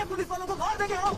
Police वालों को मार देंगे हम।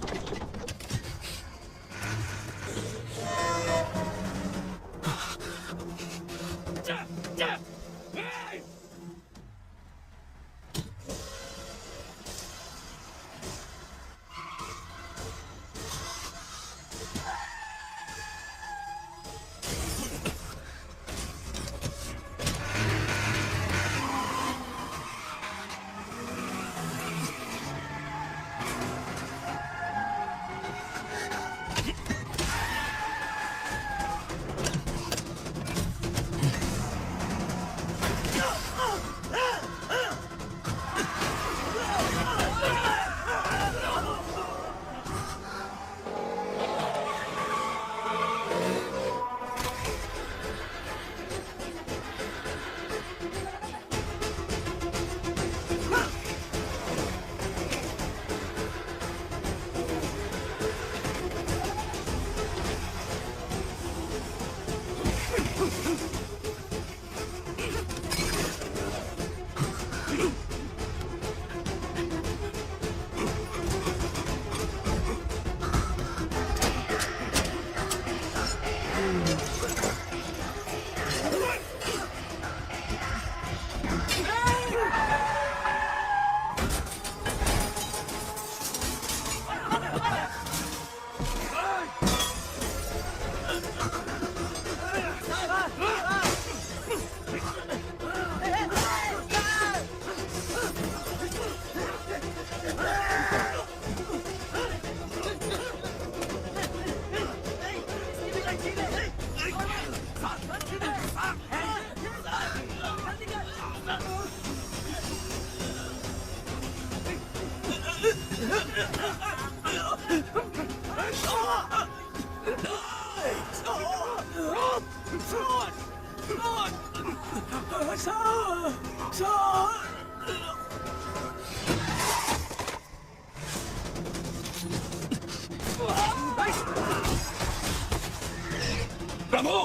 प्रभु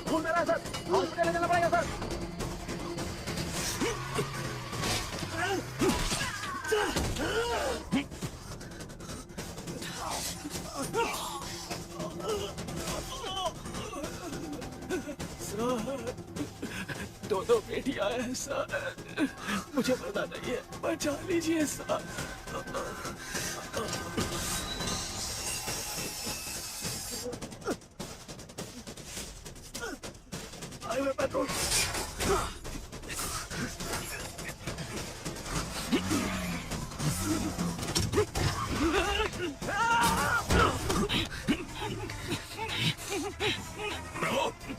खून मेरा सर, हॉस्पिटल ले जाना पड़ेगा सर। दो बेटियां हैं सर, मुझे पता नहीं है, बचा लीजिए सर। हाईवे पेट्रोल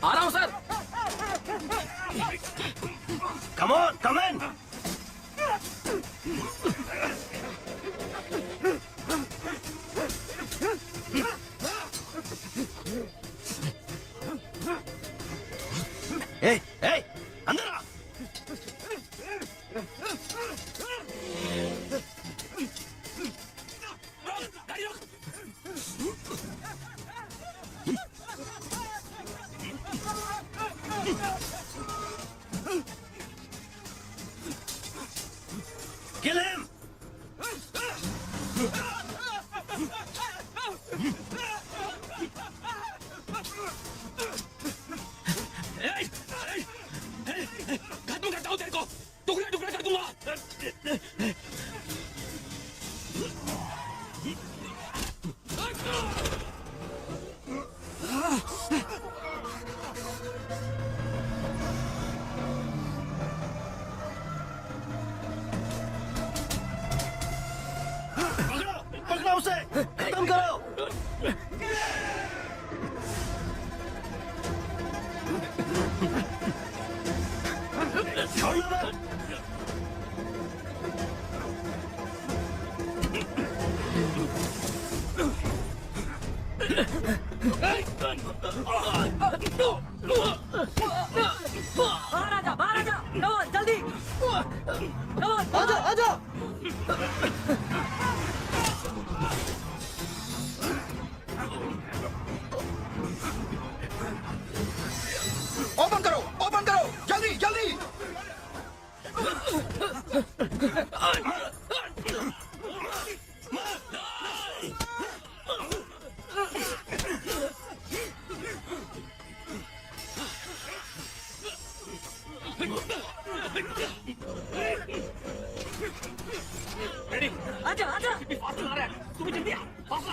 आ रहा हूँ sir. Come on, come in. Hey, hey, अंदर आ। गाड़ी रोक। Kill him. खत्म करता हूँ तेरे को, टुकड़े टुकड़े कर दूंगा। ओपन करो जल्दी जल्दी। आजा आजा फास्ट आ रहा है, तुम्हें जल्दी आ, फास्ट आ।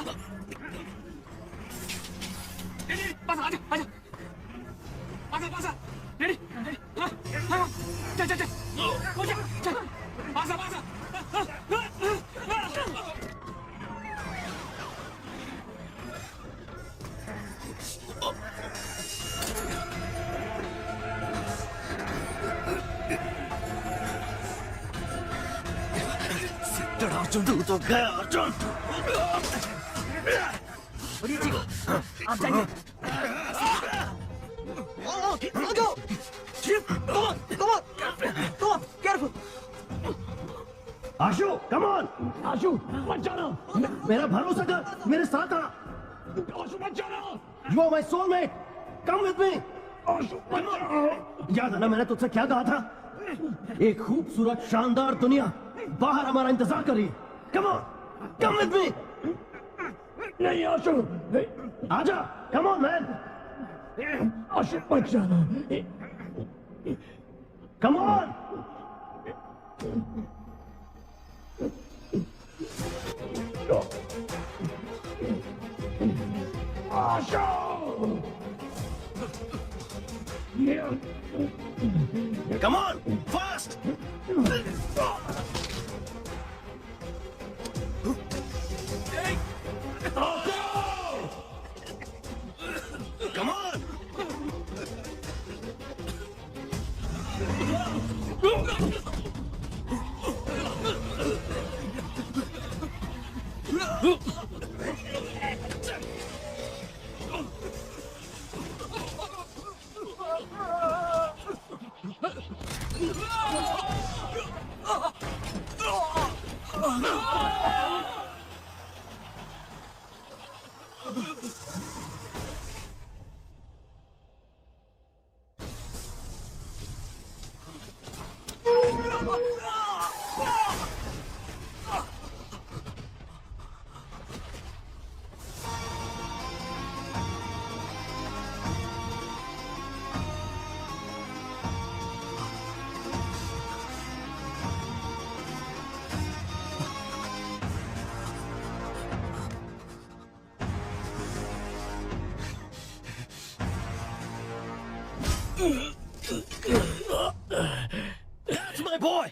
रेडी, बस आजा आजा आजा बस आ, रेडी रेडी, हाँ हाँ, चल चल चल, हो जा चल, बस आ बस आ। अर्जुन तू तो गया अर्जुन। आप जाइए। go Chief, come on, careful। Ashu come on. Ashu मत जाना, मेरा भरोसा कर, मेरे साथ आ। आशु मत जाना, you are my soulmate, come with me. Ashu मत जाना। याद है ना मैंने तुझसे क्या कहा था? एक खूबसूरत शानदार दुनिया बाहर हमारा इंतजार कर रही है। Come on, come with me. नहीं आशु, आजा, कम ऑन मैन। आशु मत जाना। Come on. Ashu, come on, fast. Come on! That's my boy!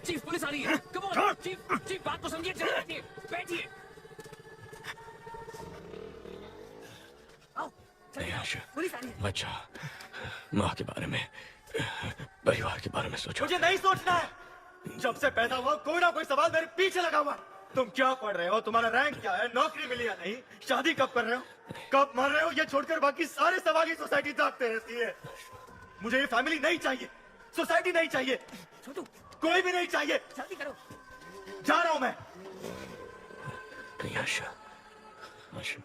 Chief police आ रही है। कम ऑन चीफ, बात तो समझिए, चले बैठिए बैठिए। आओ नहीं आशु, पुलिस आ रही है। बच्चा, माँ के बारे में, परिवार के बारे में सोचो। मुझे नहीं सोचना है। जब से पैदा हुआ कोई ना कोई सवाल मेरे पीछे लगा हुआ है। तुम क्या पढ़ रहे हो, तुम्हारा रैंक क्या है, नौकरी मिली या नहीं, शादी कब कर रहे हो, कब मर रहे हो, ये छोड़कर बाकी सारे सवाल ही सोसाइटी ताकते रहती है। मुझे ये फैमिली नहीं चाहिए, सोसाइटी नहीं चाहिए, छोटू कोई भी नहीं चाहिए। जल्दी करो। जा रहा हूं मैं। नहीं आशु, आशु।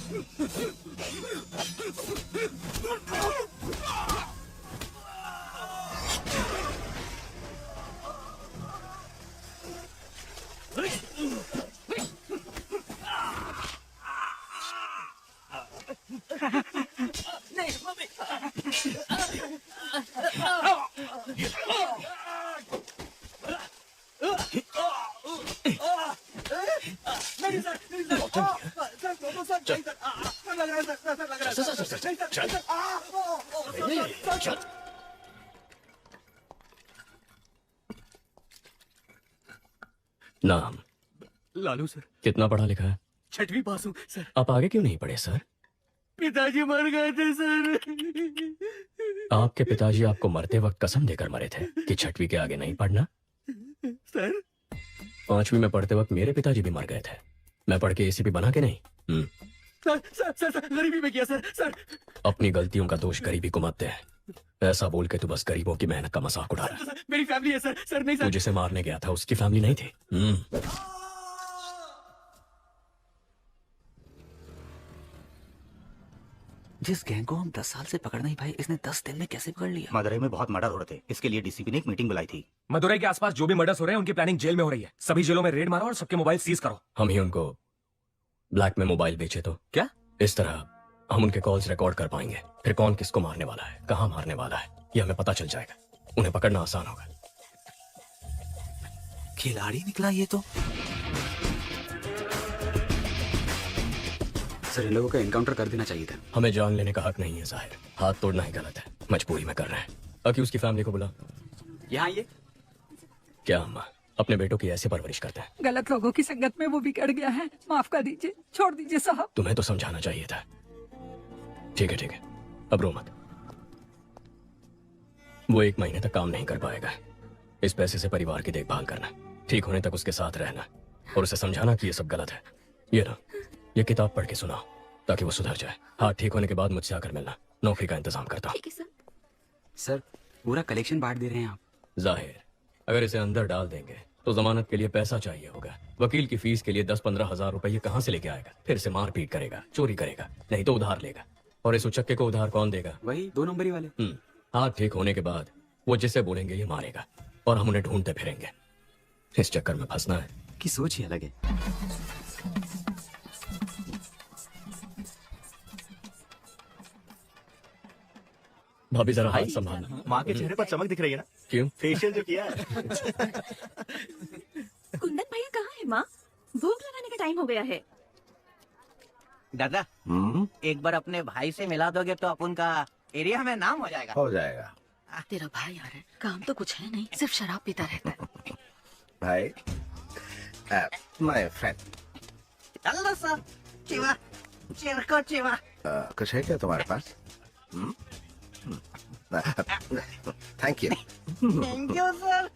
नहीं मम्मी नहीं सर नहीं सर सर दोनों सर नहीं सर सर लग रहा है सर लग रहा है चल चल नाम लालू सर, कितना पढ़ा लिखा है? 6वीं पास हूँ सर। आप आगे क्यों नहीं पढ़े सर? पिताजी मर गए थे सर। आपके पिताजी आपको मरते वक्त कसम देकर मरे थे कि 6वीं के आगे नहीं पढ़ना। सर 5वीं में पढ़ते वक्त मेरे पिताजी भी मर गए थे। मैं पढ़ के एसीपी बना के नहीं। सर सर सर सर गरीबी में किया सर सर। अपनी गलतियों का दोष गरीबी को मत दे। ऐसा बोल के तू बस गरीबों की मेहनत का मजाक उड़ा रहा है। मेरी फैमिली है सर। सर नहीं तू सर। जिसे मारने गया था उसकी फैमिली नहीं थी। जिस गैंग को हम 10 साल से पकड़ नहीं पाए, इसने 10 दिन में कैसे पकड़ लिया? मदुरई में बहुत मर्डर हो रहे थे, इसके लिए डीसीपी ने एक मीटिंग बुलाई थी। मदुरई के आसपास जो भी मर्डर्स हो रहे हैं उनकी प्लानिंग जेल में हो रही है। सभी जेलों में रेड मारो और सबके मोबाइल सीज करो। हम ही उनको ब्लैक में मोबाइल बेचे तो क्या? इस तरह हम उनके कॉल्स रिकॉर्ड कर पाएंगे। फिर कौन किसको मारने वाला है, कहाँ मारने वाला है, ये हमें पता चल जाएगा। उन्हें पकड़ना आसान होगा। खिलाड़ी निकला ये तो। सर इन लोगों को एनकाउंटर कर देना चाहिए था। हमें जान लेने का हक नहीं है जाहिर। हाथ तोड़ना ही गलत है, मजबूरी में कर रहे हैं। अक्यूज की फैमिली को बुला। यहाँ ये क्या अम्मा अपने बेटों की ऐसे परवरिश करते हैं? गलत लोगों की संगत में वो बिगड़ गया है। माफ कर दीजिए, छोड़ दीजिए साहब। तुम्हें तो समझाना चाहिए था। ठीक है, अब रो मत। वो 1 महीने तक काम नहीं कर पाएगा। इस पैसे से परिवार की देखभाल करना, ठीक होने तक उसके साथ रहना और उसे समझाना कि ये सब गलत है। ये ना, ये किताब पढ़ के सुनाओ ताकि वो सुधर जाए। हाँ, ठीक होने के बाद मुझसे आकर मिलना। नौकरी का इंतजाम करता हूँ। सर पूरा कलेक्शन बांट दे रहे हैं आप। जाहिर अगर इसे अंदर डाल देंगे तो जमानत के लिए पैसा चाहिए होगा। वकील की फीस के लिए 10-15 हजार रुपए ये कहाँ से लेके आएगा? फिर से मारपीट करेगा, चोरी करेगा, नहीं तो उधार लेगा। और इस उचक्के को उधार कौन देगा? वही 2 नंबरी वाले। हाथ ठीक होने के बाद वो जिसे बोलेंगे ये मारेगा और हम उन्हें ढूंढते फिरेंगे। इस चक्कर में फंसना है। की सोच ही अलग है। भाभी जरा हाथ संभालना। माँ के चेहरे पर चमक दिख रही है ना? क्यों? फेशियल जो किया है। कुंदन भैया कहाँ है माँ? भोग लगाने का टाइम हो गया है। दादा एक बार अपने भाई से मिला दोगे तो अपन का एरिया में नाम हो जाएगा। हो जाएगा तेरा भाई आ रहा है, काम तो कुछ है नहीं, सिर्फ शराब पीता रहता है। भाई। My friend. चलो सर, चिवा, चिरको चिवा। कुछ है क्या तुम्हारे पास? Thank you. Thank you sir.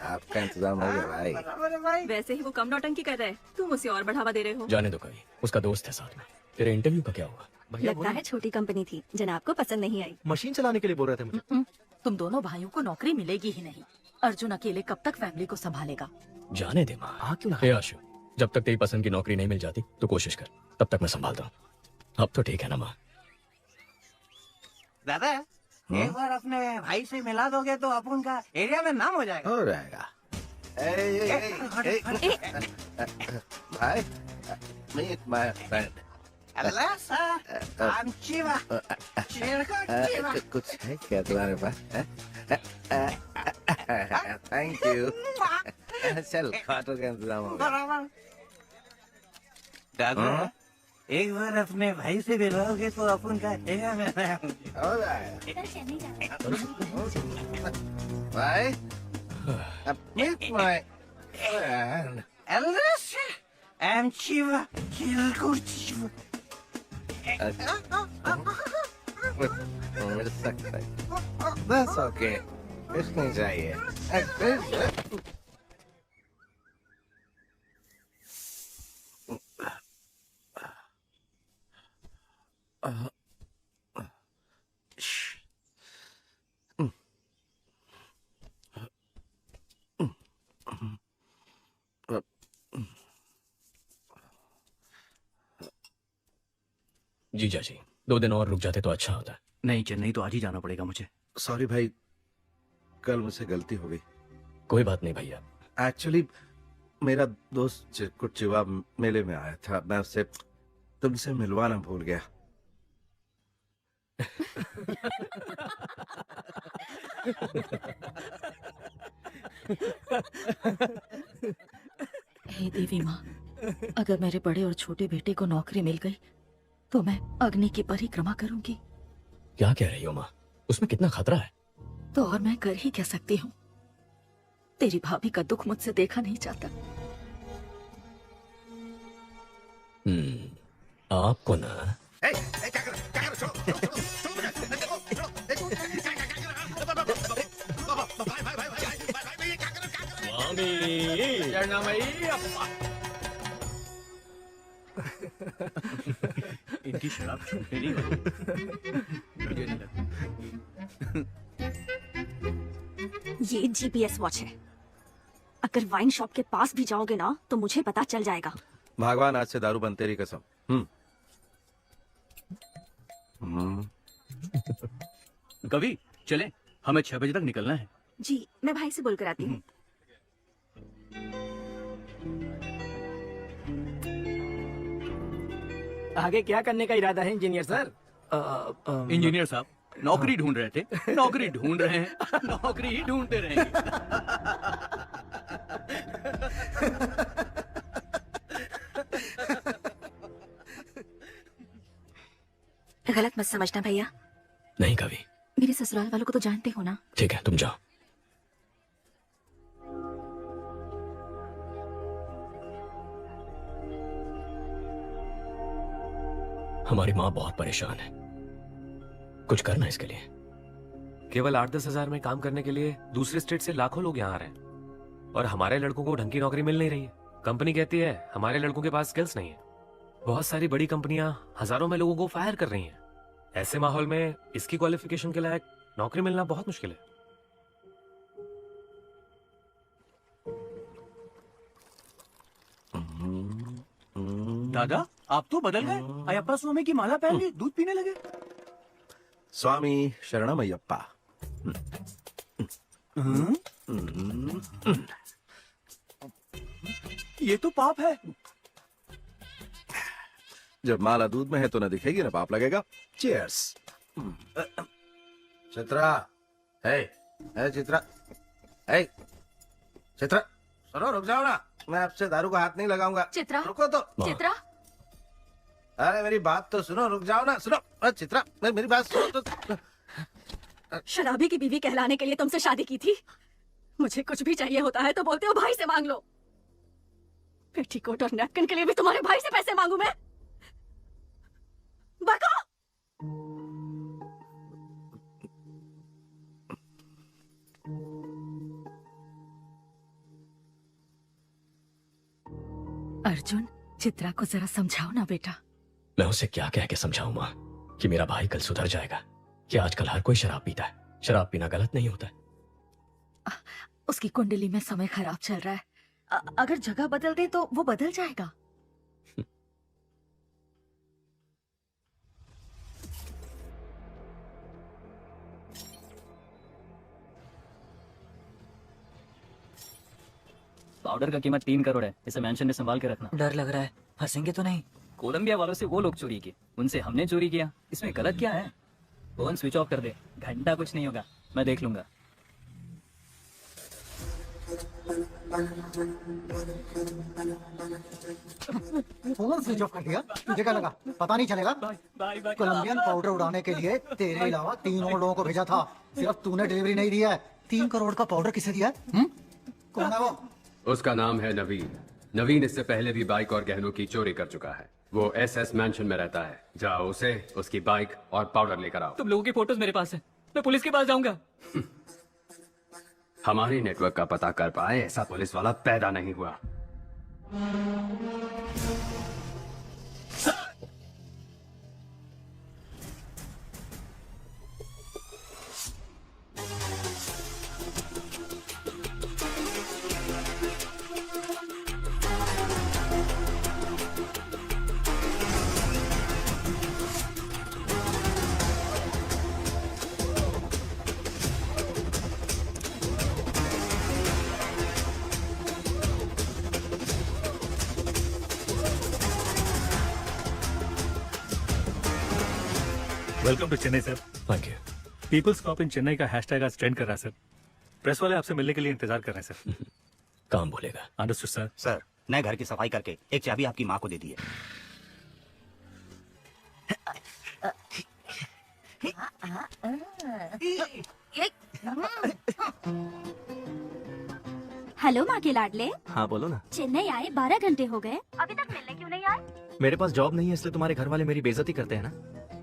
आपका इंतजाम हो गया भाई। बराबर है भाई। वैसे ही वो कम नौटंकी कर रहा है, तुम उसे और बढ़ावा दे रहे हो। जाने दो, कहीं उसका दोस्त है साथ में। तेरे इंटरव्यू का क्या हुआ? लगता है छोटी कंपनी थी, जनाब को पसंद नहीं आई। मशीन चलाने के लिए बोल रहे थे मुझे। तुम दोनों भाइयों को नौकरी मिलेगी ही नहीं। अर्जुन अकेले कब तक फैमिली को संभालेगा? जाने दे माँ। हाँ, क्यों ना? हे आशु, जब तक तेरी पसंद की नौकरी नहीं मिल जाती तो कोशिश कर, तब तक मैं संभालता हूँ। अब तो ठीक है ना माँ? दादा एक बार अपने भाई से मिला दोगे तो अपन का एरिया में नाम हो जाएगा। हो जाएगा। भाई, meet my friend. Allah sir, I'm चिवा, चिरको चिवा। कुछ है क्या तुम्हारे पास? Thank you. चल खाटो का इंतजाम हो गया। बराबर। दादा एक बार अपने भाई से मिलोगे तो अपन का एरिया में नाम हो जाएगा। भाई, meet my friend. Allah sir, I'm चिवा, चिरको चिवा। मिल सकता है। That's okay. कुछ नहीं चाहिए। जीजा जी 2 दिन और रुक जाते तो अच्छा होता। नहीं, चेन्नई तो आज ही जाना पड़ेगा मुझे। सॉरी भाई, कल मुझसे गलती हो गई। कोई बात नहीं भैया। एक्चुअली मेरा दोस्त चिरकुट चिवा मेले में आया था, मैं उससे तुमसे मिलवाना भूल गया। हे देवी माँ, अगर मेरे बड़े और छोटे बेटे को नौकरी मिल गई तो मैं अग्नि की परिक्रमा करूंगी। क्या कह रही हो माँ? उसमें कितना खतरा है। तो और मैं कर ही क्या सकती हूँ? तेरी भाभी का दुख मुझसे देखा नहीं जाता। आपको ना इनकी शराब छूटने नहीं वाली। मुझे नहीं लगता। ये जीपीएस वॉच है। अगर वाइन शॉप के पास भी जाओगे ना तो मुझे पता चल जाएगा। भगवान आज से दारू बंद, तेरी कसम। कवि चले, हमें 6 बजे तक निकलना है। जी, मैं भाई से बोलकर आती हूँ। आगे क्या करने का इरादा है इंजीनियर सर? इंजीनियर साहब नौकरी ढूंढ रहे थे, नौकरी ढूंढ रहे हैं, नौकरी ही ढूंढते रहेंगे। गलत मत समझना भैया। नहीं कवि। मेरे ससुराल वालों को तो जानते हो ना। ठीक है, तुम जाओ। हमारी माँ बहुत परेशान है, कुछ करना इसके लिए। केवल 8-10 हजार में काम करने के लिए दूसरे स्टेट से लाखों लोग यहाँ आ रहे हैं और हमारे लड़कों को ढंग की नौकरी मिल नहीं रही है। कंपनी कहती है हमारे लड़कों के पास स्किल्स नहीं है। बहुत सारी बड़ी कंपनियां हजारों में लोगों को फायर कर रही हैं। ऐसे माहौल में इसकी क्वालिफिकेशन के लायक नौकरी मिलना बहुत मुश्किल है। दादा आप तो बदल गए, अयप्पा स्वामी की माला पहन ली, दूध पीने लगे। स्वामी शरणमयप्पा। ये तो पाप है। जब माला दूध में है तो न दिखेगी न पाप लगेगा। चीयर्स। चित्रा, है चित्रा, है चित्रा, सुनो रुक जाओ ना, मैं आपसे दारू का हाथ नहीं लगाऊंगा। चित्रा, रुको तो। चित्रा, अरे मेरी बात तो सुनो, रुक जाओ ना, सुनो। अरे चित्रा, मेरी बात सुनो तो। शराबी की बीवी कहलाने के लिए तुमसे शादी की थी। मुझे कुछ भी चाहिए होता है तो बोलते हो भाई से मांग लो। पेटीकोट और नैपकिन के लिए भी तुम्हारे भाई से पैसे मांगू मैं? बका! अर्जुन, चित्रा को जरा समझाओ ना बेटा। मैं उसे क्या कह के समझाऊं माँ कि मेरा भाई कल सुधर जाएगा, कि आजकल हर कोई शराब पीता है। शराब पीना गलत नहीं होता है। उसकी कुंडली में समय खराब चल रहा है। अगर जगह बदल दे तो वो बदल जाएगा। पाउडर का कीमत 3 करोड़ है। इसे मेंशन में संभाल के रखना। डर लग रहा है, फंसेंगे तो नहीं? कोलंबिया वालों से वो लोग चोरी किए, उनसे हमने चोरी किया। इसमें गलत क्या है? फोन स्विच ऑफ कर दे, घंटा कुछ नहीं होगा, मैं देख लूंगा। फोन स्विच ऑफ कर दिया? तुझे क्या लगा पता नहीं चलेगा? कोलंबियन पाउडर उड़ाने के लिए तेरे अलावा 3 और लोगों को भेजा था, सिर्फ तूने डिलीवरी नहीं दी है। 3 करोड़ का पाउडर किसे दिया है? कौन है वो? उसका नाम है नवीन। नवीन इससे पहले भी बाइक और गहनों की चोरी कर चुका है। वो SS मैंशन में रहता है। जाओ उसे, उसकी बाइक और पाउडर लेकर आओ। तुम लोगों की फोटोज मेरे पास है, मैं पुलिस के पास जाऊंगा। हमारी नेटवर्क का पता कर पाए ऐसा पुलिस वाला पैदा नहीं हुआ। Welcome to Chennai sir. Thank you. Peoples cop in Chennai का हैशटैग आज ट्रेंड कर रहा है सर। प्रेस वाले आपसे मिलने के लिए इंतजार कर रहे हैं सर। काम बोलेगा। Understood sir. सर नए घर की सफाई करके एक चाबी आपकी माँ को दे दी है। हेलो माँ के लाडले। हाँ बोलो ना। चेन्नई आए 12 घंटे हो गए, अभी तक मिलने क्यों नहीं आए? मेरे पास जॉब नहीं है इसलिए तुम्हारे घर वाले मेरी बेइज्जती करते हैं ना।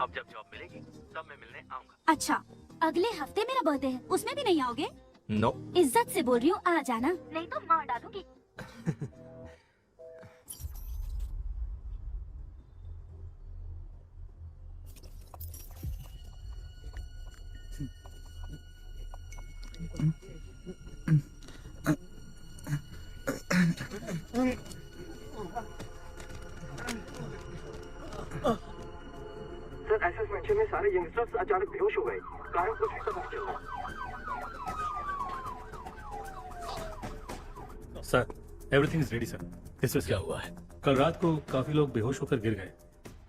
अब जब जॉब मिलेगी तब मैं मिलने आऊंगा। अच्छा, अगले हफ्ते मेरा बर्थडे है, उसमें भी नहीं आओगे? नो। इज्जत से बोल रही हूँ, आ जाना, नहीं तो मार डालूंगी। सर एसएस मेंशन में सारे यंगस्टर्स अचानक बेहोश हो गए। कारण कुछ भी पता नहीं चल रहा। Sir everything is ready sir. This क्या हुआ है? कल रात को काफी लोग बेहोश होकर गिर गए।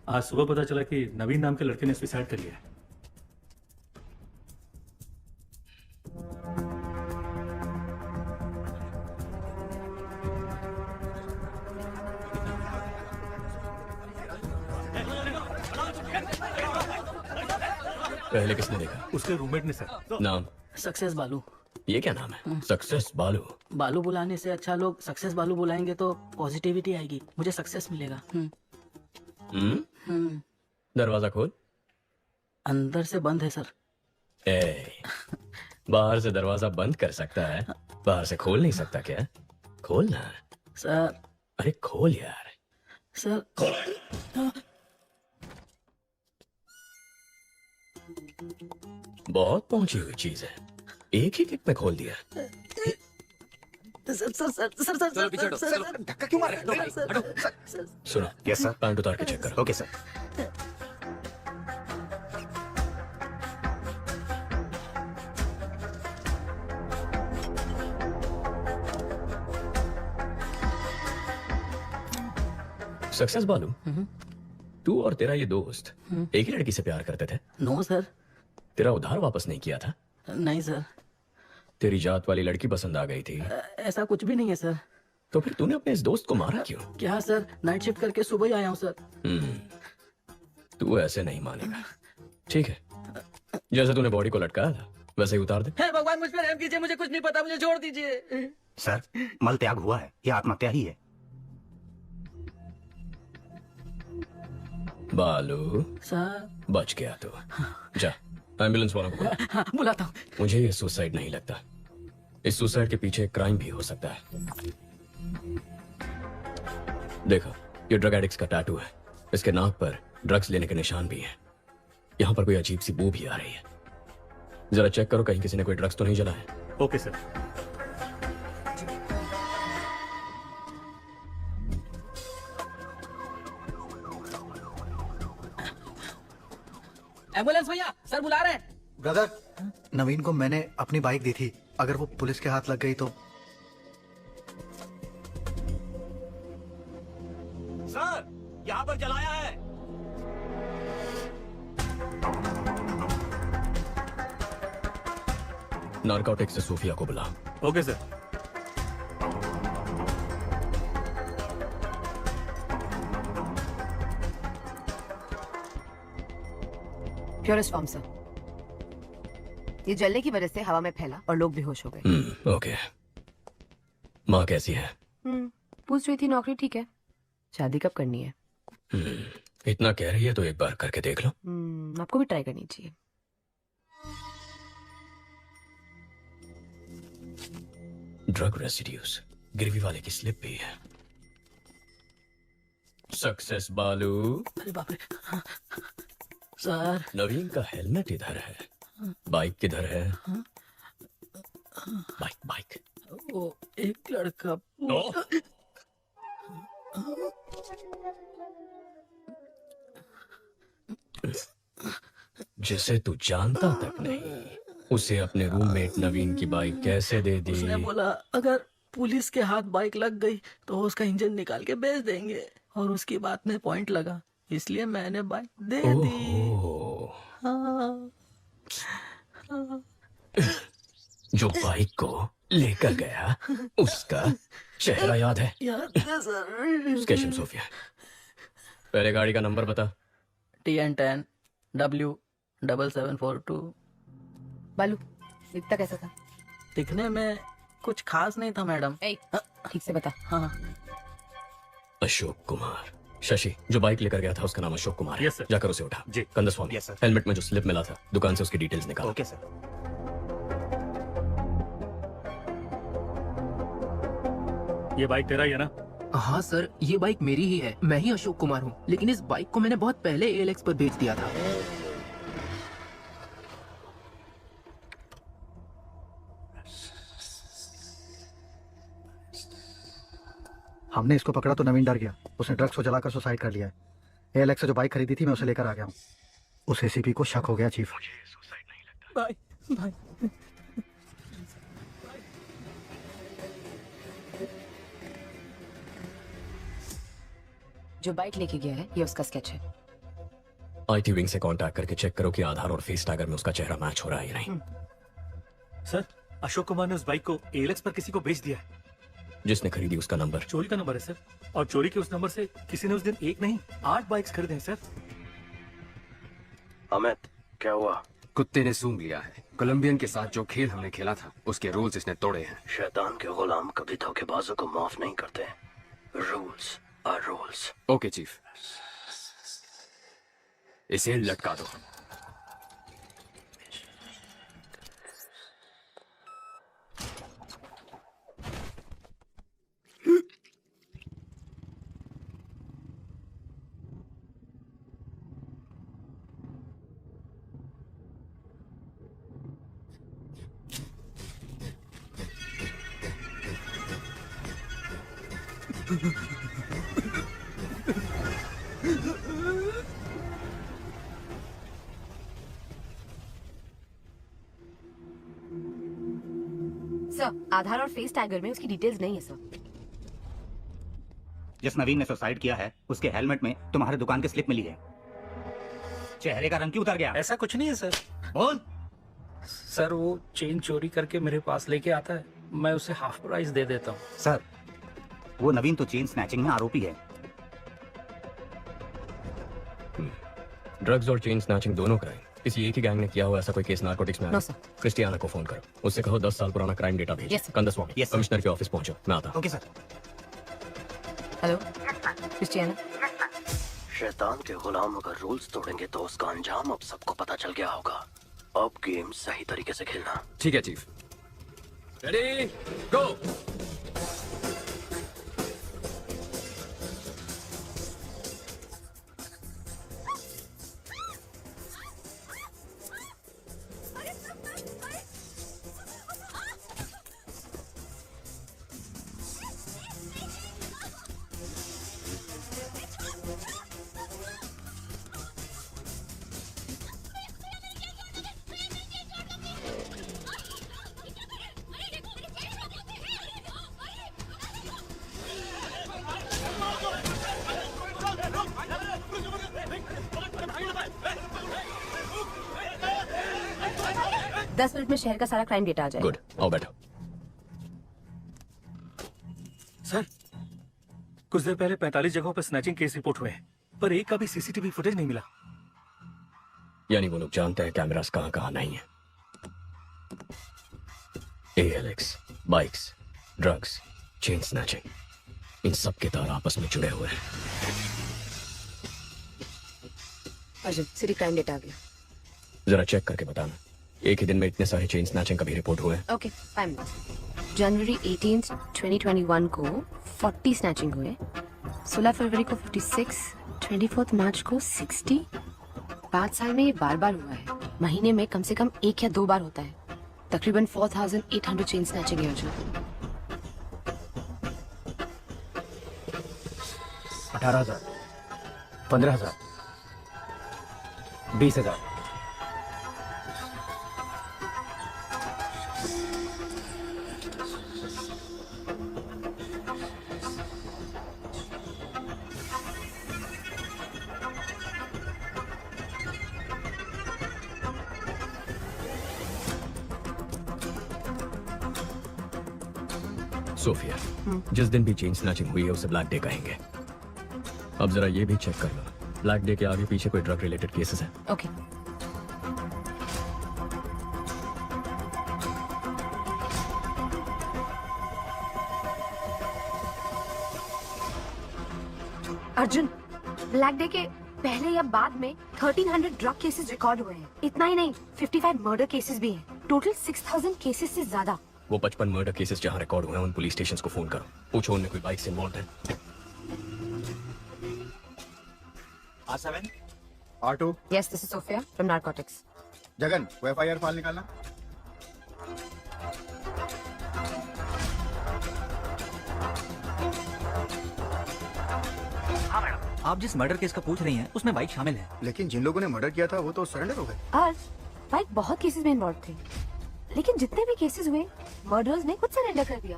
आज सुबह पता चला कि नवीन नाम के लड़के ने सुसाइड कर लिया है। पहले किसने देखा? उसके रूममेट ने सर। नाम? सक्सेस बालू। ये क्या नाम है? सक्सेस बालू। बालू बुलाने से अच्छा लोग सक्सेस बालू बुलाएंगे तो पॉजिटिविटी आएगी, मुझे सक्सेस मिलेगा। दरवाजा खोल। अंदर से बंद है सर। बाहर से दरवाजा बंद कर सकता है, बाहर से खोल नहीं सकता क्या? खोल ना सर। अरे खोल यार। सर बहुत पहुंची हुई चीज है, एक ही किक में खोल दिया। Sir sir sir sir sir चलो पीछे हटो। सर धक्का क्यों मार रहे हो? सुनो। Yes sir. पैंट उतार के चेक करो। Okay sir. सक्सेस बालू, तू और तेरा ये दोस्त एक ही लड़की से प्यार करते थे? No sir. तेरा उधार वापस नहीं किया था? नहीं सर। तेरी जात वाली लड़की पसंद आ गई थी? ऐसा कुछ भी नहीं है सर। तो फिर तूने अपने इस दोस्त को मारा क्यों? क्या सर, नाइट शिफ्ट करके सुबह ही आया हूँ सर। तू ऐसे नहीं मानेगा। ठीक है, जैसे तूने बॉडी को लटकाया था वैसे ही उतार दे। हे भगवान मुझ पर रहम कीजिए, मुझे कुछ नहीं पता, मुझे छोड़ दीजिए। सर मल त्याग हुआ है, ये आत्महत्या ही है। बालू सर। बच गया तू। जा एम्बुलेंस वालों को बुला। हाँ, बुलाता हूँ। मुझे ये सुसाइड नहीं लगता, इस सुसाइड के पीछे क्राइम भी हो सकता है। देखो ये ड्रग एडिक्ट्स का टैटू है, इसके नाक पर ड्रग्स लेने के निशान भी हैं। यहाँ पर कोई अजीब सी बू भी आ रही है, जरा चेक करो कहीं किसी ने कोई ड्रग्स तो नहीं जलाए। Okay sir. एम्बुलेंस भैया, सर बुला रहे हैं। ब्रदर, नवीन को मैंने अपनी बाइक दी थी, अगर वो पुलिस के हाथ लग गई तो। सर यहाँ पर जलाया है। नारकोटिक्स से सूफिया को बुला। Okay sir. Purest form sir. ये जलने की वजह से हवा में फैला और लोग बेहोश हो गए। ओके। माँ कैसी है? पूछ रही थी नौकरी ठीक है, शादी कब करनी है? इतना कह रही है तो एक बार करके देख लो। आपको भी ट्राई करनी चाहिए। ड्रग रेसिड्यूज, गिरवी वाले की स्लिप भी है। सक्सेस बालू। अरे बाप रे। सर नवीन का हेलमेट इधर है, बाइक किधर है? Bike bike. वो एक लड़का जिसे तू जानता तक नहीं, उसे अपने रूममेट नवीन की बाइक कैसे दे दी? उसने बोला अगर पुलिस के हाथ बाइक लग गई तो उसका इंजन निकाल के बेच देंगे, और उसकी बात में पॉइंट लगा, इसलिए मैंने बाइक दे दी। जो बाइक को लेकर गया उसका चेहरा याद है? स्केशन सोफिया, पहले गाड़ी का नंबर बता। TN10 W7742। बालू दिखता कैसा था? दिखने में कुछ खास नहीं था मैडम। ठीक से बता। हाँ। अशोक कुमार। शशि, जो बाइक लेकर गया था उसका नाम अशोक कुमार है। Yes sir. जाकर उसे उठा। जी। Kandaswamy, yes sir. हेलमेट में जो स्लिप मिला था दुकान से उसकी डिटेल्स निकाल। Okay sir. ये बाइक तेरा ही है ना? हाँ सर, ये बाइक मेरी ही है। मैं ही अशोक कुमार हूँ, लेकिन इस बाइक को मैंने बहुत पहले ALX पर बेच दिया था। हमने इसको पकड़ा तो नवीन डर गया। उसने ड्रग्स को जलाकर सुसाइड कर लिया है। ALX से जो बाइक खरीदी थी मैं उसे लेकर आ गया हूँ। उस ACP को शक हो गया चीफ। Bye bye. जो बाइक लेके गया है ये उसका स्केच है। IT विंग से कांटेक्ट करके चेक करो कि आधार और फेस टैगर में उसका चेहरा मैच हो रहा है या नहीं। सर, अशोक कुमार ने उस बाइक को ALX पर किसी को बेच दिया है। जिसने खरीदी उसका नंबर? चोरी का नंबर है सर, और चोरी के उस नंबर से किसी ने उस दिन एक नहीं 8 बाइक्स खरीदे हैं सर। अमित, क्या हुआ? कुत्ते ने सूंघ लिया है। कोलंबियन के साथ जो खेल हमने खेला था उसके रूल्स इसने तोड़े हैं। शैतान के गुलाम कभी धोखेबाजों को माफ नहीं करते। Rules are rules. Okay chief, इसे लटका दो। सर, आधार और फेस टैगर में उसकी डिटेल्स नहीं है सर। जिस नवीन ने सुसाइड किया है उसके हेलमेट में तुम्हारे दुकान की स्लिप मिली है। चेहरे का रंग क्यों उतर गया? ऐसा कुछ नहीं है सर। बोल। सर वो चेन चोरी करके मेरे पास लेके आता है, मैं उसे हाफ प्राइस दे देता हूँ। सर, वो नवीन तो चेन स्नैचिंग में आरोपी है। ड्रग्स और चेन स्नैचिंग दोनों क्राइम किसी एक ही गैंग ने किया हुआ ऐसा कोई केस नार्कोटिक्स में आया? No sir. क्रिस्टियाना को फोन करो, उससे कहो 10 साल पुराना क्राइम डेटा भेजो। Yes, sir. Kandaswamy, Yes, sir. Commissioner के ऑफिस पहुंचो, मैं आता हूं। Okay sir. Hello Christiana. शैतान के गुलाम अगर रूल्स तोड़ेंगे तो उसका अंजाम अब सबको पता चल गया होगा। अब गेम सही तरीके से खेलना। ठीक है चीफ। रेडी, गो। दस मिनट में शहर का सारा क्राइम डेटा आ जाएगा। गुड, आओ बैठो। सर, कुछ देर पहले 45 जगहों पर स्नैचिंग केस रिपोर्ट हुए हैं, पर एक का भी सीसीटीवी फुटेज नहीं मिला। यानी वो लोग जानते हैं कैमरास कहां कहां नहीं है। ALX, bikes, drugs, chain snatching, इन सब के तार आपस में जुड़े हुए हैं। अर्जुन, सिटी क्राइम डेटा आ गया। जरा चेक करके बताना, एक ही दिन में इतने सारे चेन स्नैचिंग का भी रिपोर्ट हुए हैं? Okay, 5 minutes. जनवरी 18, 2021 को 40 स्नैचिंग हुए, 16 फरवरी को 56, 24 मार्च को 60। 5 साल में ये बार बार हुआ है। महीने में कम से कम 1 या 2 बार होता है। तकरीबन 4800 चेन स्नैचिंग है अर्जुन। 18,000, 15,000, 20,000। सोफिया, जिस दिन भी चेन स्नैचिंग हुई है उसे ब्लैक डे कहेंगे। अब जरा ये भी चेक कर लो, ब्लैक डे के आगे पीछे कोई ड्रग रिलेटेड केसेस हैं? ओके। अर्जुन, ब्लैक डे के पहले या बाद में 1300 ड्रग केसेस रिकॉर्ड हुए हैं। इतना ही नहीं, 55 मर्डर केसेस भी हैं। टोटल 6000 केसेस से ज्यादा। वो 55 मर्डर केसेस जहां रिकॉर्ड हुए हैं उन पुलिस स्टेशंस को फोन करो, पूछो उनमें कोई बाइक से इन्वॉल्व है। R7 R2। Yes, this is Sophia from narcotics. Jagan, वो FIR फाइल निकालना। आप जिस मर्डर केस का पूछ रही हैं उसमें बाइक शामिल है। लेकिन जिन लोगों ने मर्डर किया था वो तो सरेंडर हो गए। आज बाइक बहुत केसेस में इन्वॉल्व थे, लेकिन जितने भी केसेस हुए मर्डर्स ने खुद सरेंडर कर दिया।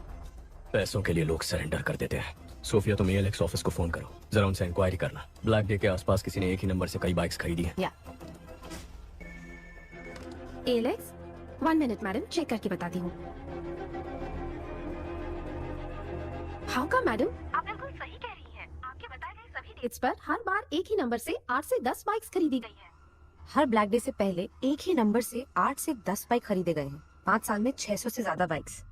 पैसों के लिए लोग सरेंडर कर देते हैं। सोफिया, तुम ALX ऑफिस को फोन करो, जरा उनसे इंक्वायरी करना। ब्लैक डे के आसपास किसी ने एक ही नंबर से कई बाइक्स खरीदी हैं। ALX, 1 मिनट मैडम, चेक करके बताती हूँ। हाउ का मैडम? आप बिल्कुल सही कह रही हैं। आपके बताए गए सभी डेट्स पर हर बार एक ही नंबर से 8 से 10 बाइक्स खरीदी गई हैं। हर ब्लैक डे से पहले एक ही नंबर से 8 से 10 बाइक खरीदे गए हैं। 5 साल में 600 से ज्यादा बाइक्स।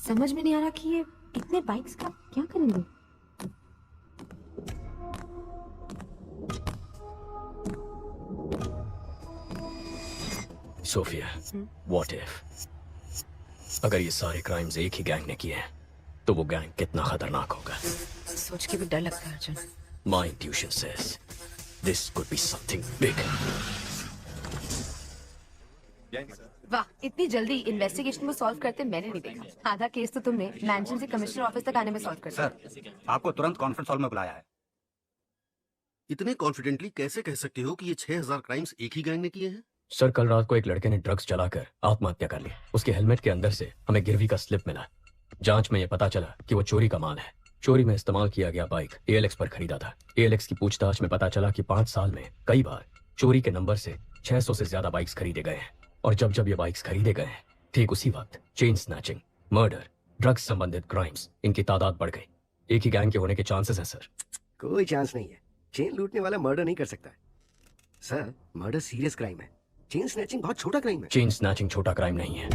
समझ में नहीं आ रहा कि ये इतने बाइक्स का क्या करेंगे। सोफिया, व्हाट इफ अगर ये सारे क्राइम्स एक ही गैंग ने किए हैं तो वो गैंग कितना खतरनाक होगा। सोच के भी डर लगता है Arjun. My intuition says this could be something big. वाह, इतनी जल्दी इन्वेस्टिगेशन को सॉल्व करते मैंने नहीं देखा। आधा केस तो तुमने मैंशन से कमिश्नर ऑफिस तक आने में सॉल्व कर दिया। सर, आपको तुरंत कॉन्फ्रेंस हॉल में बुलाया है। इतने कॉन्फिडेंटली कैसे कह सकते हो कि ये 6000 क्राइम्स एक ही गैंग ने किए हैं? सर, कल रात को एक लड़के ने ड्रग्स चलाकर आत्महत्या कर ली। उसके हेलमेट के अंदर से हमें गिरवी का स्लिप मिला। जांच में यह पता चला कि वो चोरी का माल है। चोरी में इस्तेमाल किया गया बाइक ALX पर खरीदा था। ALX की पूछताछ में पता चला कि 5 साल में कई बार चोरी के नंबर से 600 से ज्यादा बाइक्स खरीदे गए हैं। और जब जब ये बाइक्स खरीदे गए हैं, ठीक उसी वक्त चेन स्नैचिंग, मर्डर, ड्रग्स संबंधित क्राइम्स, इनकी तादाद बढ़ गई। एक ही गैंग के होने के चांसेस हैं सर। कोई चांस नहीं है। चेन लूटने वाला मर्डर नहीं कर सकता। सर, मर्डर सीरियस क्राइम है। चेन स्नैचिंग बहुत छोटा क्राइम है। चेन स्नैचिंग छोटा क्राइम नहीं है।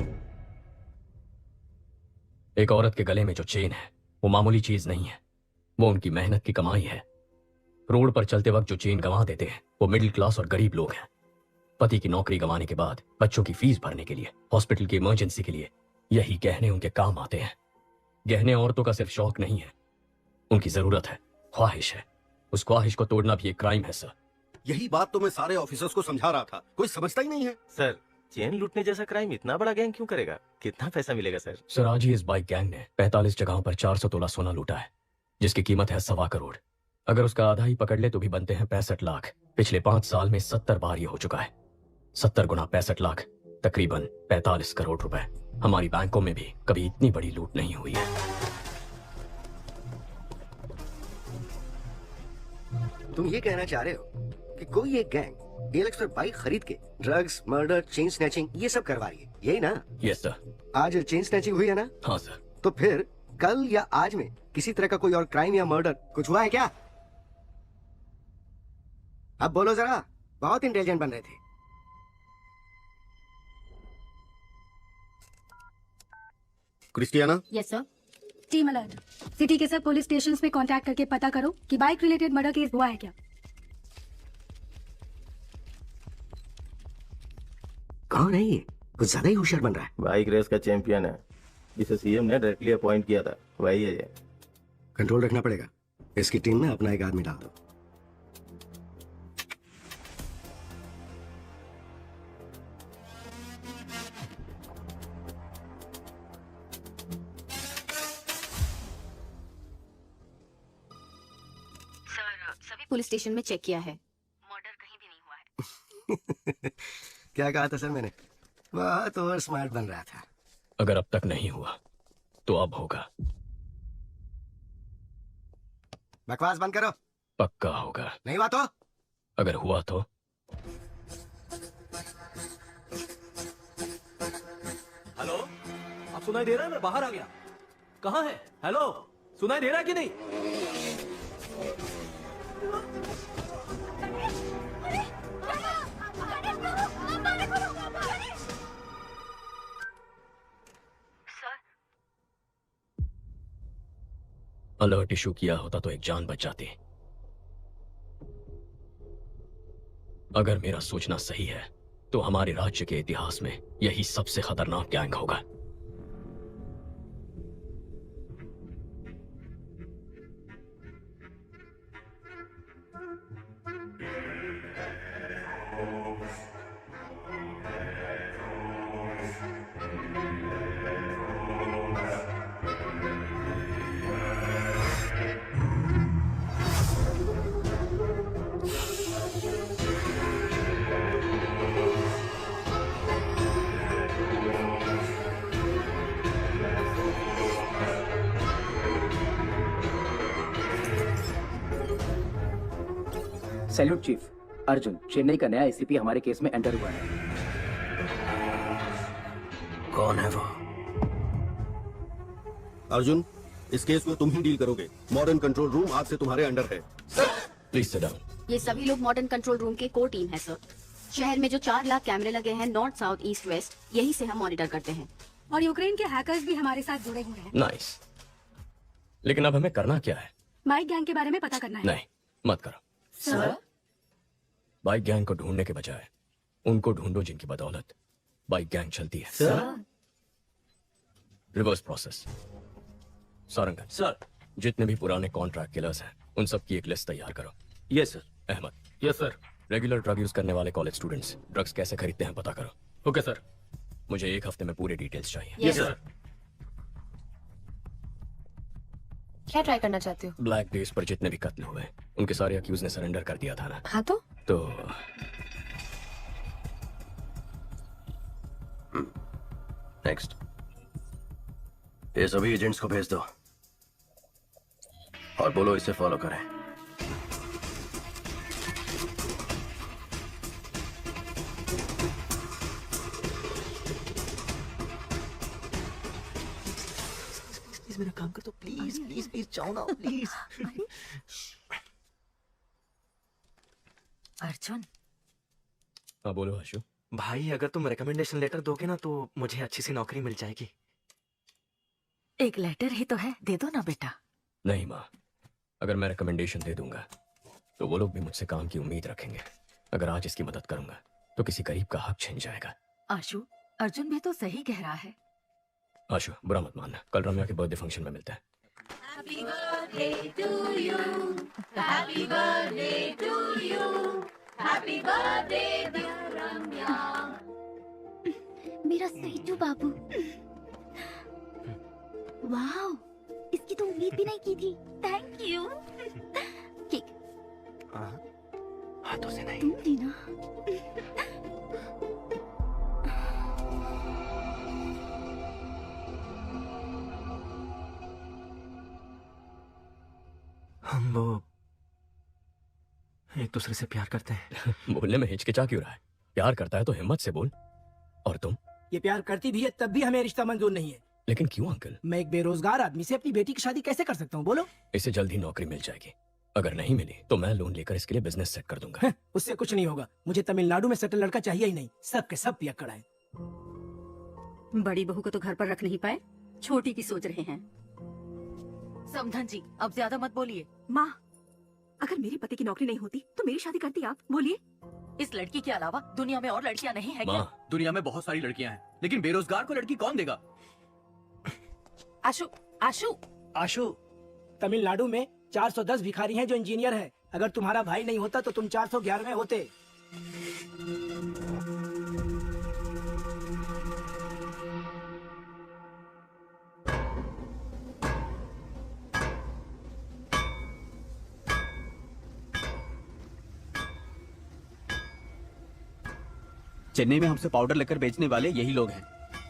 एक औरत के गले में जो चेन है वो मामूली चीज नहीं है, वो उनकी मेहनत की कमाई है। रोड पर चलते वक्त जो चेन गंवा देते हैं वो मिडिल क्लास और गरीब लोग हैं। पति की नौकरी गंवाने के बाद बच्चों की फीस भरने के लिए, हॉस्पिटल की इमरजेंसी के लिए यही गहने उनके काम आते हैं। गहने औरतों का सिर्फ शौक नहीं है, उनकी जरूरत है, ख्वाहिश है। उस ख्वाहिश को तोड़ना भी एक क्राइम है सर। यही बात तो मैं सारे ऑफिसर्स को समझा रहा था, कोई समझता ही नहीं है। सर, चेन लूटने जैसा क्राइम इतना बड़ा गैंग क्यों करेगा? कितना पैसा मिलेगा सर? सर, आज ही इस बाइक गैंग ने 45 जगहों पर 400 तोला सोना लूटा है, जिसकी कीमत है 1.25 करोड़। अगर उसका आधा ही पकड़ ले तो भी बनते हैं 65 लाख। पिछले 5 साल में 70 बार ये हो चुका है। 70 गुना 65 लाख, तकरीबन 45 करोड़ रुपए। हमारी बैंकों में भी कभी इतनी बड़ी लूट नहीं हुई है। तुम ये कहना चाह रहे हो कि कोई एक गैंग ALX पर बाइक खरीद के ड्रग्स, मर्डर, चेन स्नैचिंग ये सब करवा रही है, यही ना? Yes sir. आज चेन स्नैचिंग हुई है ना? हाँ सर। तो फिर कल या आज में किसी तरह का कोई और क्राइम या मर्डर कुछ हुआ है क्या? अब बोलो जरा, बहुत इंटेलिजेंट बन रहे थे। Christiana? Yes sir. Team alert, city के सब पुलिस स्टेशंस में कांटेक्ट करके पता करो कि बाइक रिलेटेड मर्डर केस हुआ है क्या। कौन है ये? कुछ ज्यादा ही होशियार बन रहा है। बाइक रेस का चैंपियन है, जिसे सीएम ने डायरेक्टली अपॉइंट किया था, वही है ये। कंट्रोल रखना पड़ेगा। इसकी टीम में अपना एक आदमी डाल दो। सभी पुलिस स्टेशन में चेक किया है, मर्डर कहीं भी नहीं हुआ है। क्या कहा था सर मैंने? बहुत ओवर स्मार्ट बन रहा था। अगर अब तक नहीं हुआ तो अब होगा। बकवास बंद करो। पक्का होगा। नहीं हुआ तो? अगर हुआ तो? हेलो, आप सुनाई दे रहा है? मैं बाहर आ गया। कहाँ है? हेलो, सुनाई दे रहा कि नहीं? अलर्ट इशू किया होता तो एक जान बच जाती। अगर मेरा सोचना सही है तो हमारे राज्य के इतिहास में यही सबसे खतरनाक गैंग होगा। Salute chief. अर्जुन, चेन्नई का नया एसीपी हमारे केस में एंटर हुआ है। कौन है वो? अर्जुन, इस केस को तुम ही डील करोगे। मॉडर्न कंट्रोल रूम आज से तुम्हारे अंडर है। Please sit down. ये सभी लोग मॉडर्न कंट्रोल रूम के कोर टीम है सर। शहर में जो 4 लाख कैमरे लगे हैं नॉर्थ, साउथ, ईस्ट, वेस्ट, यही से हम मॉनिटर करते हैं। और यूक्रेन के हैकर्स भी हमारे साथ जुड़े हुए हैं। नाइस। लेकिन अब हमें करना क्या है? बाइक गैंग के बारे में पता करना है। नहीं, मत करो सर। बाइक गैंग को ढूंढने के बजाय उनको ढूंढो जिनकी बदौलत बाइक गैंग चलती है। सर। Reverse process. सारंगन सर, जितने भी पुराने कॉन्ट्रैक्ट किलर्स हैं उन सब की एक लिस्ट तैयार करो। Yes sir. Ahmed. Yes sir. Regular drug use करने वाले कॉलेज स्टूडेंट्स ड्रग्स कैसे खरीदते हैं पता करो। Okay sir. मुझे 1 हफ्ते में पूरे डिटेल्स चाहिए। Yes sir. क्या ट्राई करना चाहते हो? ब्लैक डेज पर जितने भी कत्ल हुए उनके सारे अक्यूज ने सरेंडर कर दिया था ना। हाँ तो नेक्स्ट, ये सभी एजेंट्स को भेज दो और बोलो इसे फॉलो करें। प्लीज मेरा काम कर दो, प्लीज प्लीज प्लीज, जाओ ना प्लीज। अर्जुन। हाँ बोलो आशु। भाई, अगर तुम रिकमेंडेशन लेटर दोगे ना तो मुझे अच्छी सी नौकरी मिल जाएगी। एक लेटर ही तो है, दे दो ना बेटा। नहीं माँ, अगर मैं रिकमेंडेशन दे दूंगा तो वो लोग भी मुझसे काम की उम्मीद रखेंगे। अगर आज इसकी मदद करूंगा तो किसी गरीब का हक छिन जाएगा। आशु, अर्जुन भी तो सही कह रहा है। आशु, बुरा मत मानना, कल रम्या के बर्थडे फंक्शन में मिलते हैं। Happy birthday to you. Happy birthday to you. Happy birthday dear Ramya. मेरा सैजू बाबू। वाओ, इसकी तो उम्मीद भी नहीं की थी। Thank you. केक हाथों से नहीं। तुम देना। हम वो एक दूसरे से प्यार करते हैं। बोलने में हिचकिचा क्यों रहा है? प्यार करता है तो हिम्मत से बोल। और तुम? ये प्यार करती भी है तब भी हमें रिश्ता मंजूर नहीं है। लेकिन क्यों अंकल? मैं एक बेरोजगार आदमी से अपनी बेटी की शादी कैसे कर सकता हूँ बोलो? इसे जल्द ही नौकरी मिल जाएगी। अगर नहीं मिली तो मैं लोन लेकर इसके लिए बिजनेस सेट कर दूंगा। उससे कुछ नहीं होगा। मुझे तमिलनाडु में सेटल लड़का चाहिए ही नहीं। सब के सब पियक्कड़ हैं। बड़ी बहू को तो घर पर रख नहीं पाए, छोटी की सोच रहे हैं। समधन जी, अब ज्यादा मत बोलिए। माँ, अगर मेरे पति की नौकरी नहीं होती तो मेरी शादी करती आप? बोलिए। इस लड़की के अलावा दुनिया में और लड़कियां नहीं है क्या? दुनिया में बहुत सारी लड़कियां हैं, लेकिन बेरोजगार को लड़की कौन देगा? आशु, आशु, आशु, तमिलनाडु में 410 भिखारी हैं जो इंजीनियर हैं। अगर तुम्हारा भाई नहीं होता तो तुम 411वें होते। चेन्नई में हमसे पाउडर लेकर बेचने वाले यही लोग हैं।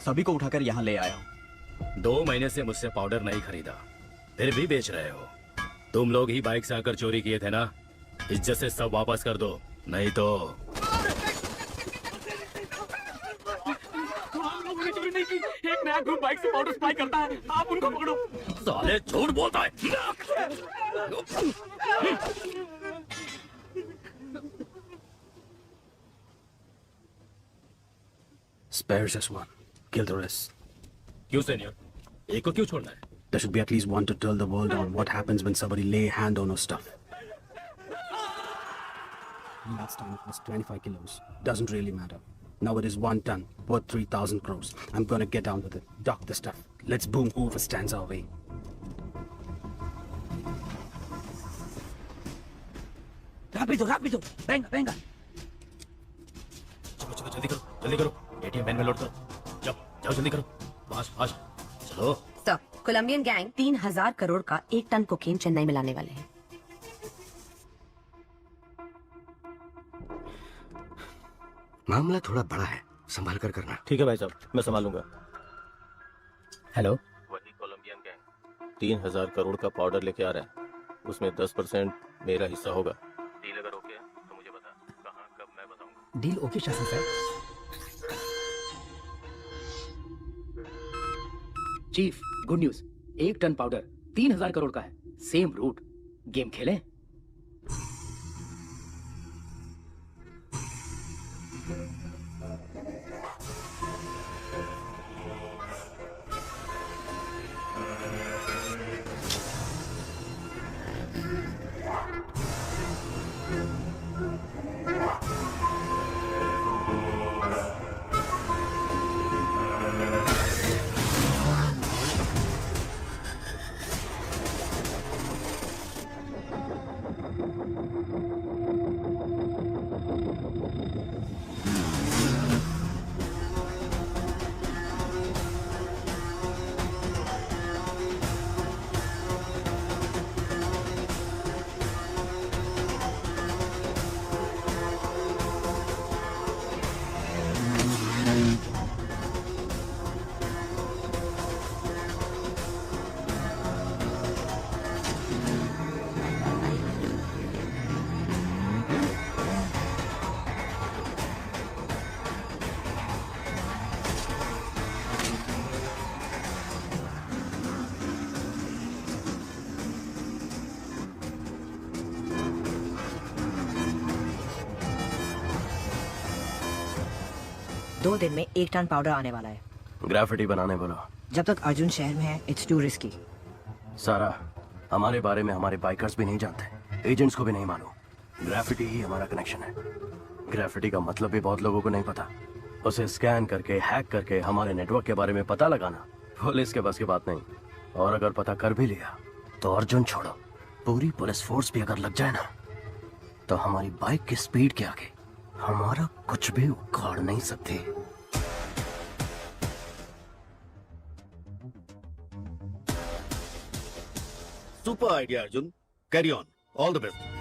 सभी को उठाकर यहाँ ले आया हूँ। 2 महीने से मुझसे पाउडर नहीं खरीदा, फिर भी बेच रहे हो। तुम लोग ही बाइक से आकर चोरी किए थे ना? इज्जत से सब वापस कर दो, नहीं तो। एक नया ग्रुप बाइक से पाउडर सप्लाई करता है, आप उनको पकड़ो। साले झूठ बोलता है। Spare just one. Kill the rest. क्यों सीनियर? एक को क्यों छोड़ना है? There should be at least one to tell the world on what happens when somebody lay hand on our stuff. Last time it was 25 kilos. Doesn't really matter. Now it is 1 ton, worth 3,000 crores. I'm gonna get down with it. Dock the stuff. Let's boom whoever stands our way. Rápido, rápido. Venga, venga. चलो चलो जल्दी करो, जल्दी करो। ATM van में load करो। जाओ जाओ जल्दी करो। फास्ट फास्ट चलो। सर, कोलंबियन गैंग 3,000 करोड़ का 1 टन कोकेन चेन्नई में लाने वाले हैं। मामला थोड़ा बड़ा है, संभाल कर करना। ठीक है भाई साहब, मैं संभालूंगा। हेलो, वही कोलंबियन गैंग 3,000 करोड़ का पाउडर लेके आ रहा है। उसमें 10% मेरा हिस्सा होगा। डील अगर ओके है तो मुझे बता, कहाँ कब मैं बताऊंगा। Deal okay Shasan sir. Chief, good news. 1 ton powder 3,000 crore का है। Same root. गेम खेलें? दो दिन में 1 टन पाउडर आने वाला है। ग्राफिटी बनाने बोलो। जब तक अर्जुन शहर में है, इट्स टू रिस्की। सारा, हमारे बारे में हमारे बाइकर्स भी नहीं जानते, एजेंट्स को भी नहीं मालूम। ग्राफिटी ही हमारा कनेक्शन है। ग्राफिटी का मतलब भी बहुत लोगों को नहीं पता। उसे स्कैन करके, हैक करके हमारे नेटवर्क के बारे में पता लगाना पुलिस के बस की बात नहीं। और अगर पता कर भी लिया तो अर्जुन छोड़ो, पूरी पुलिस फोर्स भी अगर लग जाए ना, तो हमारी बाइक की स्पीड के आगे हमारा कुछ भी उखाड़ नहीं सकते। Super idea Arjun, carry on, all the best.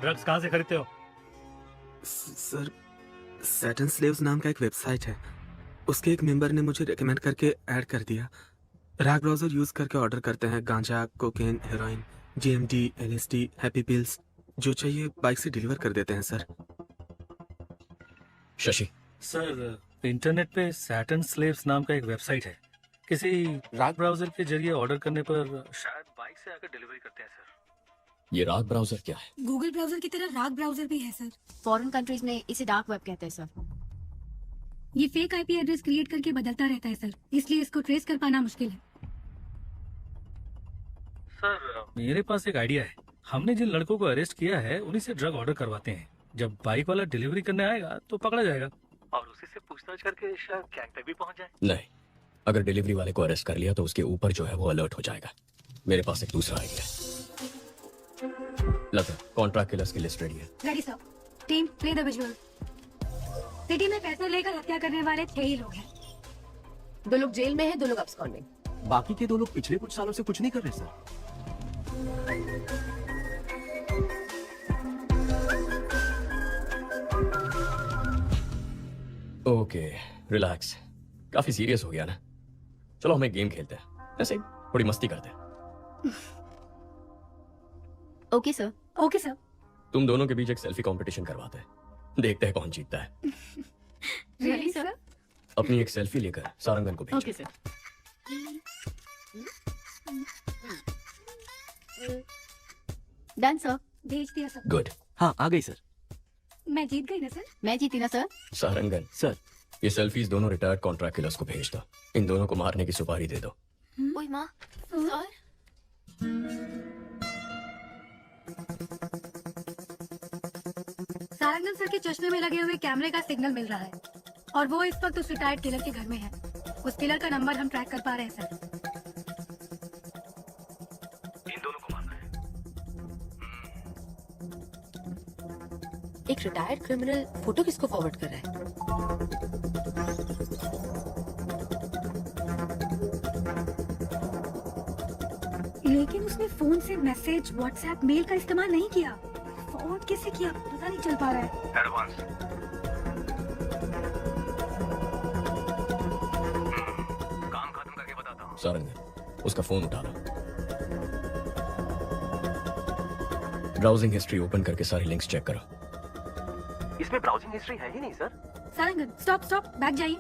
Drugs कहाँ से खरीदते हो? सर, सैटन स्लेव्स नाम का एक वेबसाइट है, उसके एक मेंबर ने मुझे रेकमेंड करके ऐड कर दिया। रैग ब्राउजर यूज करके ऑर्डर करते हैं गांजा, cocaine, heroin, GMD, LSD, happy pills. जो चाहिए बाइक से डिलीवर कर देते हैं सर। शशि सर, इंटरनेट पे सैटन स्लेव्स नाम का एक वेबसाइट है। किसी राग ब्राउजर के जरिए ऑर्डर करने पर शायद बाइक से आकर डिलीवरी करते हैं सर। ये राग ब्राउजर क्या है? गूगल ब्राउजर की तरह राग ब्राउजर भी है सर। फॉरेन कंट्रीज में इसे डार्क वेब कहते हैं सर। ये फेक आईपी एड्रेस क्रिएट करके बदलता रहता है सर, इसलिए इसको ट्रेस कर पाना मुश्किल है। सर, मेरे पास एक आइडिया है। हमने जिन लड़कों को अरेस्ट किया है उन्हीं से ड्रग ऑर्डर करवाते हैं। जब बाइक वाला डिलीवरी करने आएगा तो पकड़ा जाएगा और उसी से पूछताछ करके शायद गैंग पे भी पहुंच जाए। नहीं, अगर डिलीवरी वाले को अरेस्ट कर लिया तो उसके ऊपर जो है वो अलर्ट हो जाएगा। मेरे पास एक दूसरा आइडिया है। लता, कॉन्ट्रैक्ट किलर्स की लिस्ट रेडी है। Ready sir. Team play the visual. City में पैसे लेकर हत्या करने वाले 6 ही लोग हैं। 2 लोग जेल में हैं, 2 लोग अब्सकॉन्डिंग। बाकी के 2 लोग पिछले कुछ सालों से कुछ नहीं कर रहे सर। Okay, relax. काफी सीरियस हो गया ना। चलो हम एक गेम खेलते हैं, ऐसे ही थोड़ी मस्ती करते हैं। Okay sir. Okay sir. तुम दोनों के बीच एक सेल्फी कंपटीशन करवाते हैं, देखते हैं कौन जीतता है। Really sir? अपनी एक सेल्फी लेकर सारंगन को भेजो। Okay sir. Done sir. भेज दिया सर। गुड। हाँ, आ गई सर। मैं जीत गई ना सर? मैं जीती ना सर? सारंगन सर, ये सेल्फीज दोनों रिटायर्ड कॉन्ट्रैक्ट किलर्स को भेज दो। इन दोनों को मारने की सुपारी दे दो। ओए माँ, सर। सारंगन सर के चश्मे में लगे हुए कैमरे का सिग्नल मिल रहा है और वो इस वक्त उस रिटायर्ड किलर के घर में है। उस किलर का नंबर हम ट्रैक कर पा रहे हैं सर। इन दोनों को मारना है। एक रिटायर्ड क्रिमिनल फोटो किसको फॉरवर्ड कर रहा है? लेकिन उसने फोन से मैसेज, व्हाट्सएप, मेल का इस्तेमाल नहीं किया। फॉरवर्ड कैसे किया पता नहीं चल पा रहा है। एडवांस। काम खत्म करके बताता हूँ। सारंगन, उसका फोन उठा लो। ब्राउजिंग हिस्ट्री ओपन करके सारी लिंक्स चेक करो। इसमें ब्राउजिंग हिस्ट्री है ही नहीं sir. Sarangan, stop stop, back जाइए।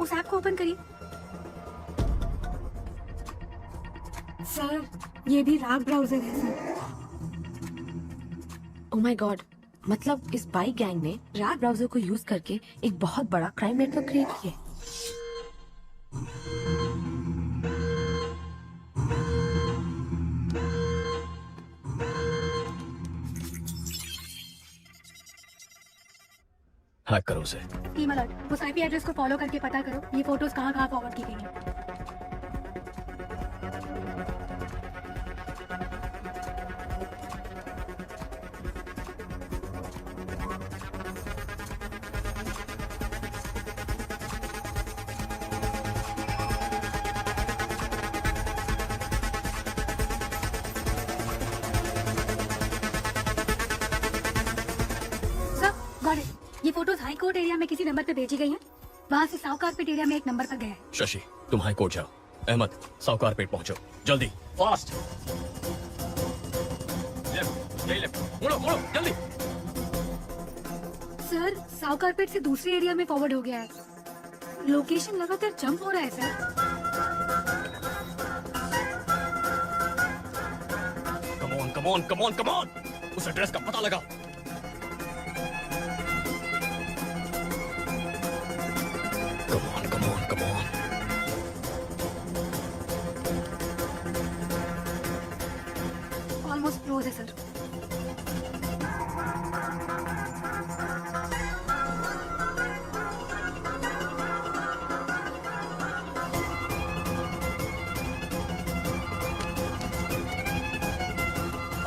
उस ऐप को ओपन करिए। सर, ये भी राग ब्राउजर है सर। ओह माय गॉड, मतलब इस बाइक गैंग ने राग ब्राउजर को यूज करके एक बहुत बड़ा क्राइम नेटवर्क क्रिएट किया है। हैक करो उसे। टीम अलर्ट, उस आईपी एड्रेस को फॉलो करके पता करो ये फोटोज कहाँ फॉरवर्ड की गई हैं। ये फोटोज हाई कोर्ट एरिया में किसी नंबर पे भेजी गई हैं। वहाँ से साउकारपेट एरिया में एक नंबर पर गया है। शशि, तुम हाई कोर्ट जाओ। अहमद, साउकारपेट पहुंचो, जल्दी, फास्ट। लेफ्ट, यही लेफ्ट, मुड़ो मुड़ो, जल्दी। सर, साउकारपेट से दूसरे एरिया में फॉरवर्ड हो गया है। लोकेशन लगातार जंप हो रहा है sir. Come on, come on, come on, come on. उस एड्रेस का पता लगाओ। ऑलमोस्ट क्लोज है सर।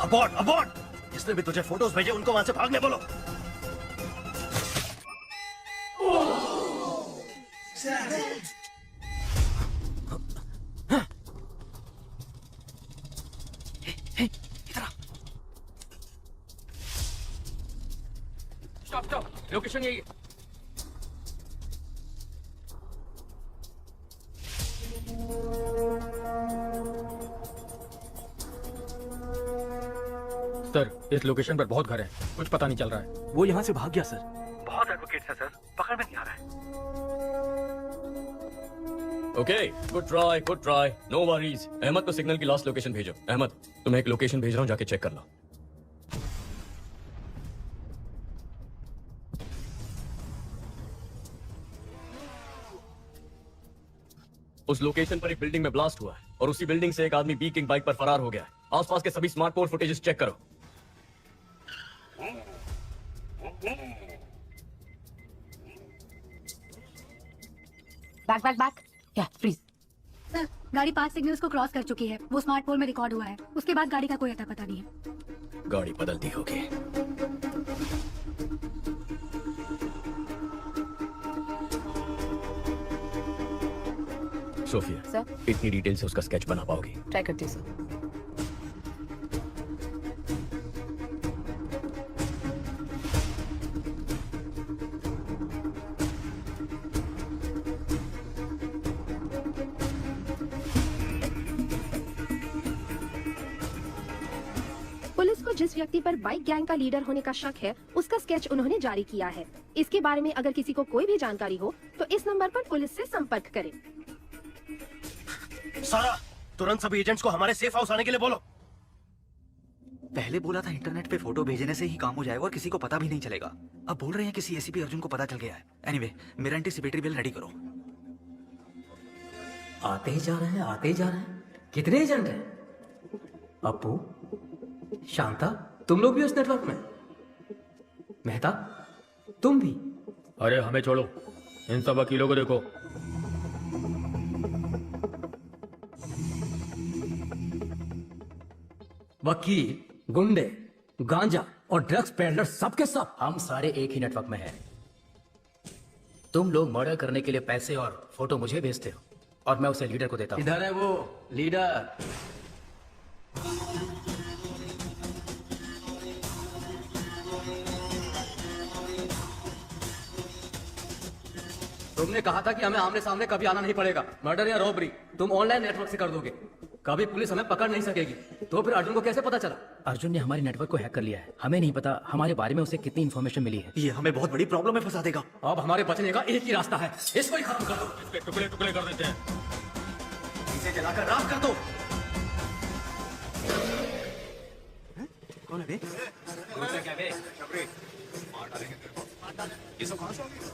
अबॉर्ड, अबॉर्ड। जिसने भी तुझे फोटोज भेजे उनको वहां से भागने बोलो। स्टॉप स्टॉप, लोकेशन यही है। सर, इस लोकेशन पर बहुत घर है, कुछ पता नहीं चल रहा है। वो यहाँ से भाग गया सर। बहुत एडवोकेट्स है सर, पकड़ में नहीं आ रहा है। Okay, good try, good try, no worries. Ahmed को सिग्नल की लास्ट लोकेशन भेजो। अहमद, तुम्हें एक लोकेशन भेज रहा हूँ, जाके चेक कर लो। उस लोकेशन पर एक बिल्डिंग में ब्लास्ट हुआ है और उसी बिल्डिंग से एक आदमी बी किंग बाइक पर फरार हो गया है। आसपास के सभी स्मार्टफोन फुटेजेस चेक करो। Back back back. या फ्रीज। सर, गाड़ी 5 सिग्नल्स को क्रॉस कर चुकी है। वो स्मार्ट पोल में रिकॉर्ड हुआ है। उसके बाद गाड़ी का कोई अता पता नहीं है। गाड़ी बदलती होगी। सोफिया सर, इतनी डिटेल से उसका स्केच बना पाओगी? ट्राई करती हूँ सर। पुलिस को जिस व्यक्ति पर बाइक गैंग का लीडर होने का शक है, उसका स्केच उन्होंने जारी किया है। इसके बारे में अगर किसी को कोई भी जानकारी हो तो इस नंबर पर पुलिस से संपर्क करें। सारा, तुरंत सभी एजेंट्स को हमारे सेफ हाउस आने के लिए बोलो। पहले बोला था इंटरनेट पे फोटो भेजने से ही काम हो जाएगा और किसी को पता भी नहीं चलेगा। अब बोल रहे हैं किसी एसीपी अर्जुन को पता चल गया है। एनीवे, मेरा एंटीसिपेटरी बिल रेडी करो। आते ही जा रहे हैं, आते ही जा रहे हैं। कितने एजेंट हैं? अपू, शांता, तुम लोग भी उस नेटवर्क में? मेहता, तुम भी? अरे हमें छोड़ो, इन सब वकीलों को देखो। वकील, गुंडे, गांजा और ड्रग्स पेडलर सबके सब हम सारे एक ही नेटवर्क में हैं। तुम लोग मर्डर करने के लिए पैसे और फोटो मुझे भेजते हो और मैं उसे लीडर को देता हूँ। इधर है वो लीडर। तुमने कहा था कि हमें आमने सामने कभी आना नहीं पड़ेगा। मर्डर या रॉबरी तुम ऑनलाइन नेटवर्क से कर दोगे। कभी पुलिस हमें पकड़ नहीं सकेगी। तो फिर अर्जुन को कैसे पता चला? अर्जुन ने हमारे नेटवर्क को हैक कर लिया है। हमें नहीं पता हमारे बारे में उसे कितनी इन्फॉर्मेशन मिली है। ये हमें बहुत बड़ी प्रॉब्लम में फंसा देगा। अब हमारे बचने का एक ही रास्ता है, इसको ही खत्म कर दो। इसके टुकड़े टुकड़े कर देते हैं। इसे जलाकर राख कर दो। कौन है बे? क्या बे? ये सब कहाँ से आ गया?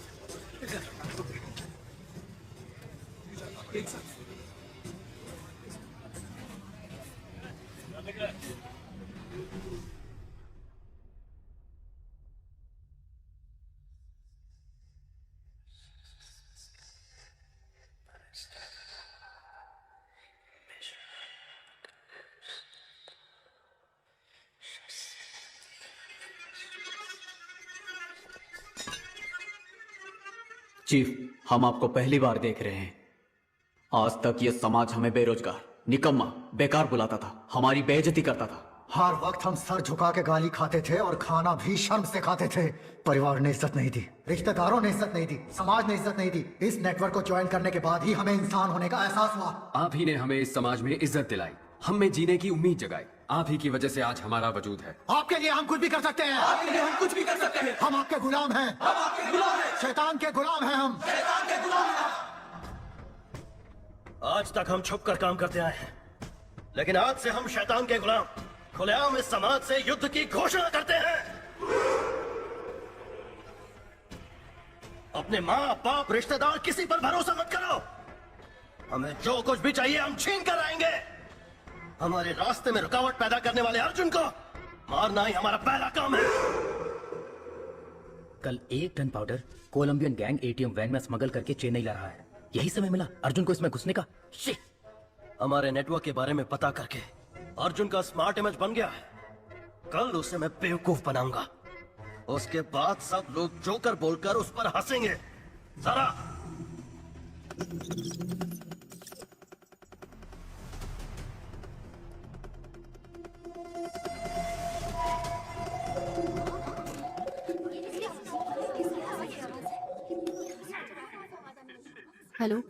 चीफ, हम आपको पहली बार देख रहे हैं। आज तक ये समाज हमें बेरोजगार, निकम्मा, बेकार बुलाता था, हमारी बेइज्जती करता था। हर वक्त हम सर झुका के गाली खाते थे और खाना भी शर्म से खाते थे। परिवार ने इज्जत नहीं दी, रिश्तेदारों ने इज्जत नहीं दी, समाज ने इज्जत नहीं दी। इस नेटवर्क को ज्वाइन करने के बाद ही हमें इंसान होने का एहसास हुआ। आप ही ने हमें इस समाज में इज्जत दिलाई, हम में जीने की उम्मीद जगाई। आप ही की वजह से आज हमारा वजूद है। आपके लिए हम कुछ भी कर सकते हैं। आपके लिए हम कुछ भी कर सकते हैं। हम आपके गुलाम हैं। हम आपके गुलाम हैं। शैतान के गुलाम हैं हम। शैतान के गुलाम हैं। आज तक हम छुप कर काम करते आए हैं, लेकिन आज से हम शैतान के गुलाम खुलेआम इस समाज से युद्ध की घोषणा करते हैं। अपने माँ बाप रिश्तेदार किसी पर भरोसा मत करो। हमें जो कुछ भी चाहिए हम छीन कर आएंगे। हमारे रास्ते में रुकावट पैदा करने वाले अर्जुन को मारना ही हमारा पहला काम है। कल 1 ton powder Colombian gang ATM van में स्मगल करके चेन्नई ला रहा है। यही समय मिला अर्जुन को इसमें घुसने का। हमारे नेटवर्क के बारे में पता करके अर्जुन का स्मार्ट इमेज बन गया है। कल उसे मैं बेवकूफ बनाऊंगा। उसके बाद सब लोग जोकर बोलकर उस पर हंसेंगे। सारा हेलो,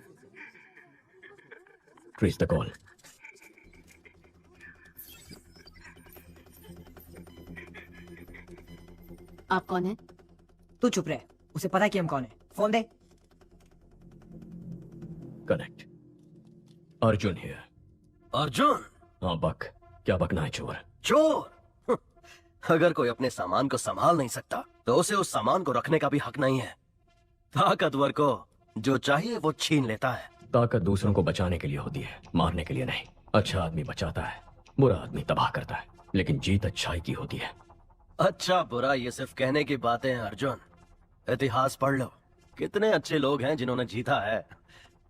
ट्रेस द कॉल। आप कौन है? तू चुप रहे, उसे पता कि हम कौन है। Phone they. Connect. Arjun here. Arjun? हाँ बक, क्या बकना है चोर? चोर? अगर कोई अपने सामान को संभाल नहीं सकता तो उसे उस सामान को रखने का भी हक नहीं है। ताकतवर को जो चाहिए वो छीन लेता है। ताकत दूसरों को बचाने के लिए होती है, मारने के लिए नहीं। अच्छा आदमी बचाता है, बुरा आदमी तबाह करता है, लेकिन जीत अच्छाई की होती है। अच्छा बुरा ये सिर्फ कहने की बातें हैं अर्जुन, इतिहास पढ़ लो। कितने अच्छे लोग हैं जिन्होंने जीता है।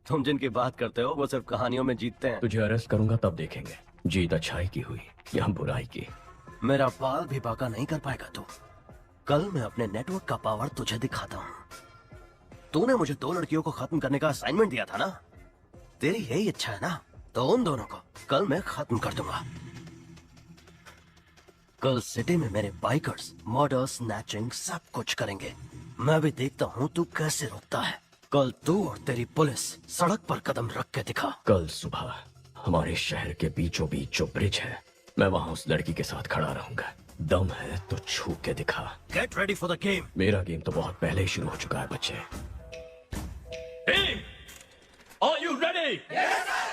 तुम जिनकी बात करते हो वो सिर्फ कहानियों में जीतते हैं। तुझे अरेस्ट करूंगा तब देखेंगे जीत अच्छाई की हुई या बुराई की। मेरा बाल भी बाका नहीं कर पाएगा तू। कल मैं अपने नेटवर्क का पावर तुझे दिखाता हूँ। तूने मुझे 2 लड़कियों को खत्म करने का असाइनमेंट दिया था ना, तेरी यही इच्छा है ना, तो उन दोनों को कल मैं खत्म कर दूंगा। कल सिटी में मेरे बाइकर्स मर्डर, स्नैचिंग सब कुछ करेंगे। मैं भी देखता हूँ तू कैसे रोकता है। कल तू और तेरी पुलिस सड़क पर कदम रख के दिखा। कल सुबह हमारे शहर के बीचों बीच जो ब्रिज है, मैं वहाँ उस लड़की के साथ खड़ा रहूंगा। दम है तो छू के दिखा। Get ready for the game. मेरा गेम तो बहुत पहले ही शुरू हो चुका है बच्चे। Are you ready? Yes, sir.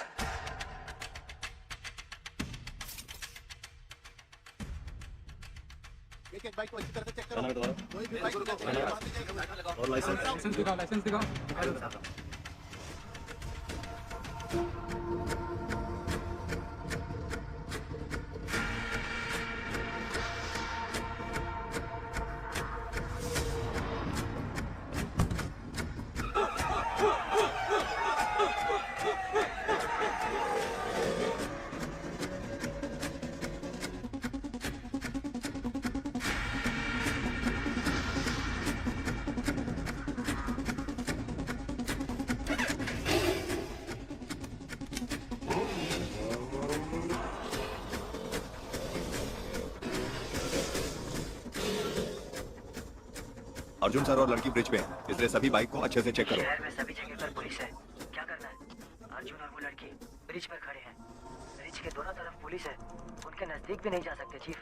एक बाइक को अच्छी तरह से चेक करो। कोई भी बाइक और लाइसेंस दिखाओ। अर्जुन सर और लड़की ब्रिज पे हैं, इसलिए सभी बाइक को अच्छे से चेक करो। शहर में सभी जगह पर पुलिस है, क्या करना है? अर्जुन और वो लड़की ब्रिज पर खड़े हैं। ब्रिज के दोनों तरफ पुलिस है, उनके नजदीक भी नहीं जा सकते चीफ।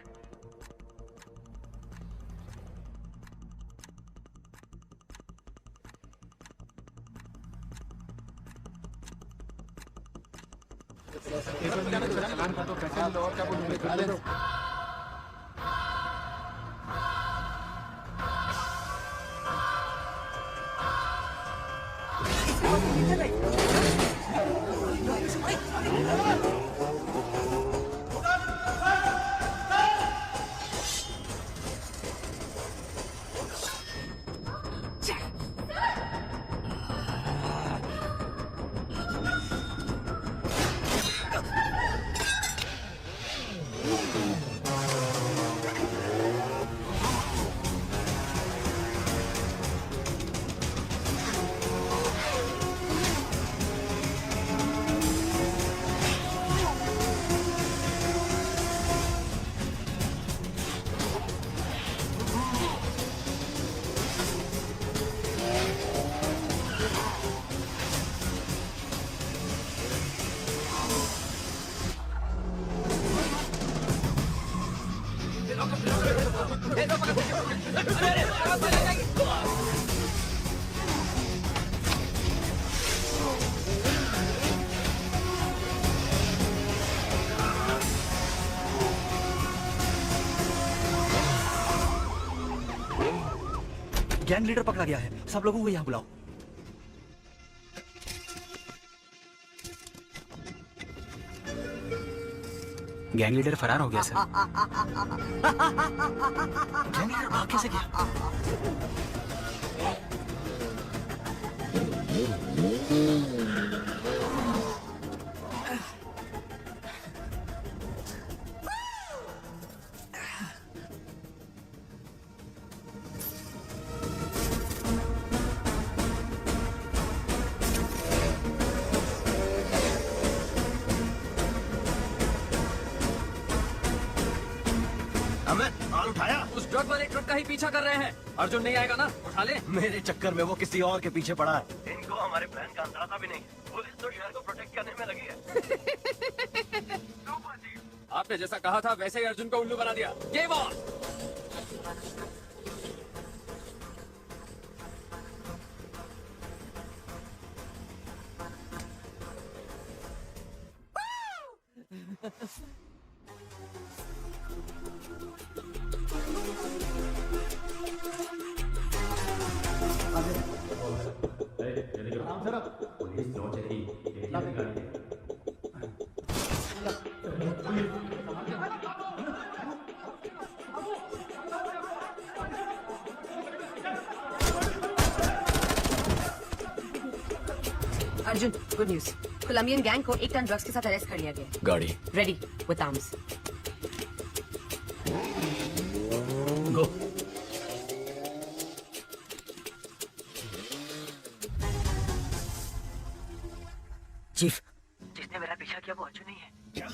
गैंग लीडर पकड़ा गया है, सब लोगों को यहाँ बुलाओ। गैंग लीडर फरार हो गया सर। गैंग लीडर भाग कैसे गया? उस ट्रक वाले ट्रक का ही पीछा कर रहे हैं। अर्जुन नहीं आएगा ना, उठा ले। मेरे चक्कर में वो किसी और के पीछे पड़ा है। इनको हमारे प्लान का अंदाजा भी नहीं। पुलिस तो शहर को प्रोटेक्ट करने में लगी है। आपने जैसा कहा था वैसे ही अर्जुन को उल्लू बना दिया। Game on. Arjun, good news. Colombian gang को 1 टन ड्रग्स के साथ अरेस्ट कर लिया गया। गाड़ी ready with arms. Go. Chief, जिसने मेरा पीछा किया वो अर्जुन नहीं है। क्या?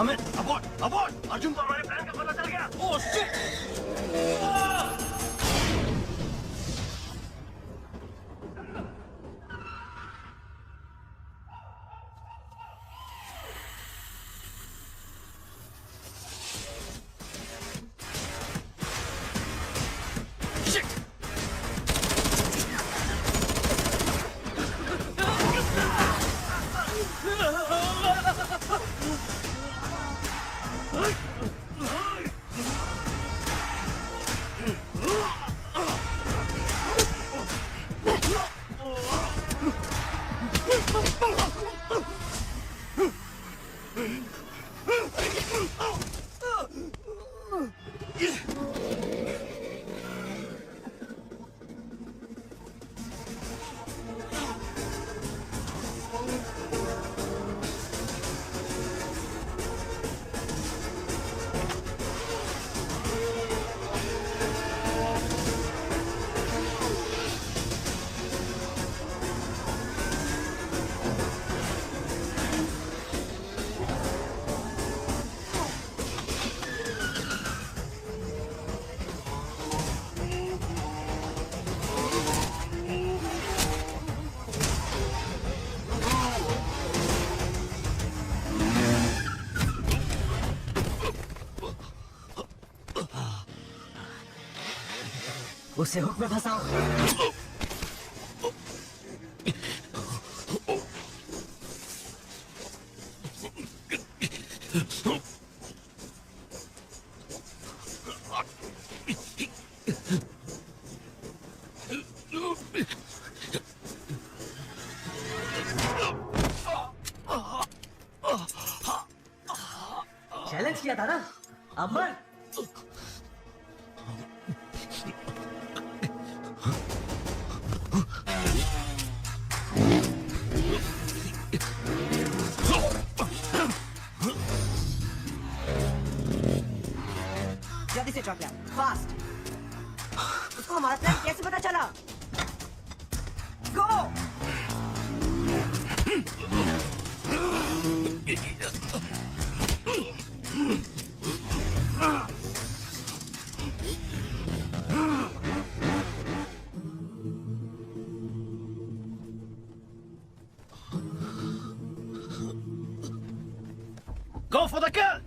अमित, अबॉर्ड, अबॉर्ड! अर्जुन को हमारे प्लान का पता चल गया। Oh shit! उसे हुक में फंसाओ। चैलेंज किया था ना, अमर। जल्दी से चौक फास्ट। उसको हमारा प्लान कैसे पता चला? गो। Go for the kill!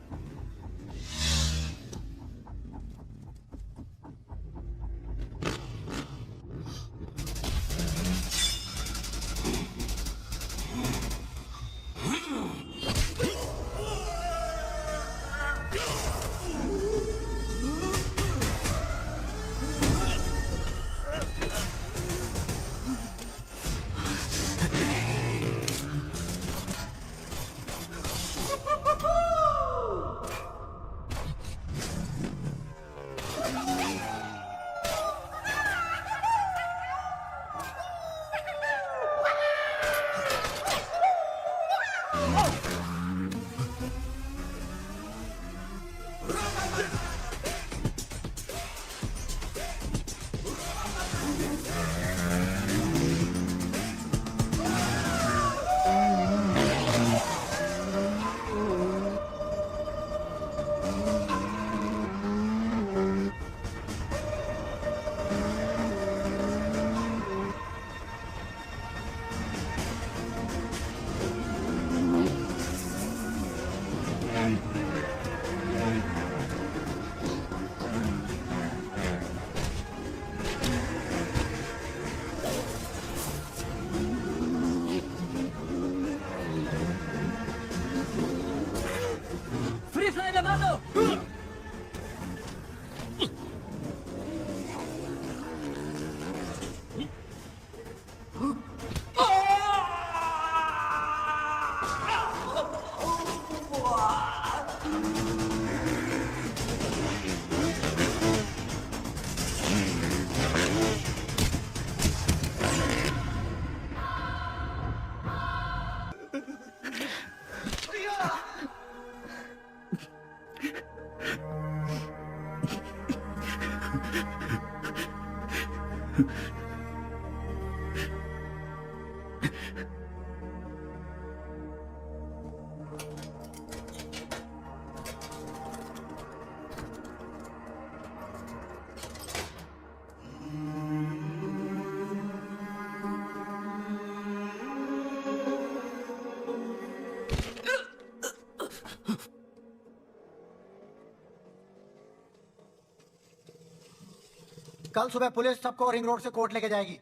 कल सुबह पुलिस सबको रिंग रोड से कोर्ट लेके जाएगी।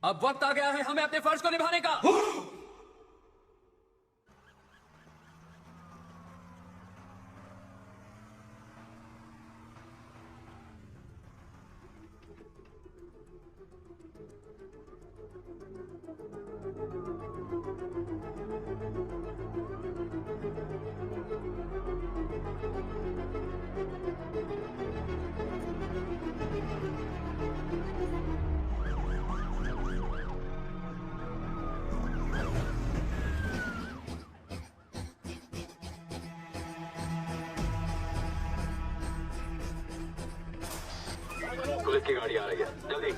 अब वक्त आ गया है हमें अपने फर्ज को निभाने का। पुलिस की गाड़ी आ रही है, जल्दी।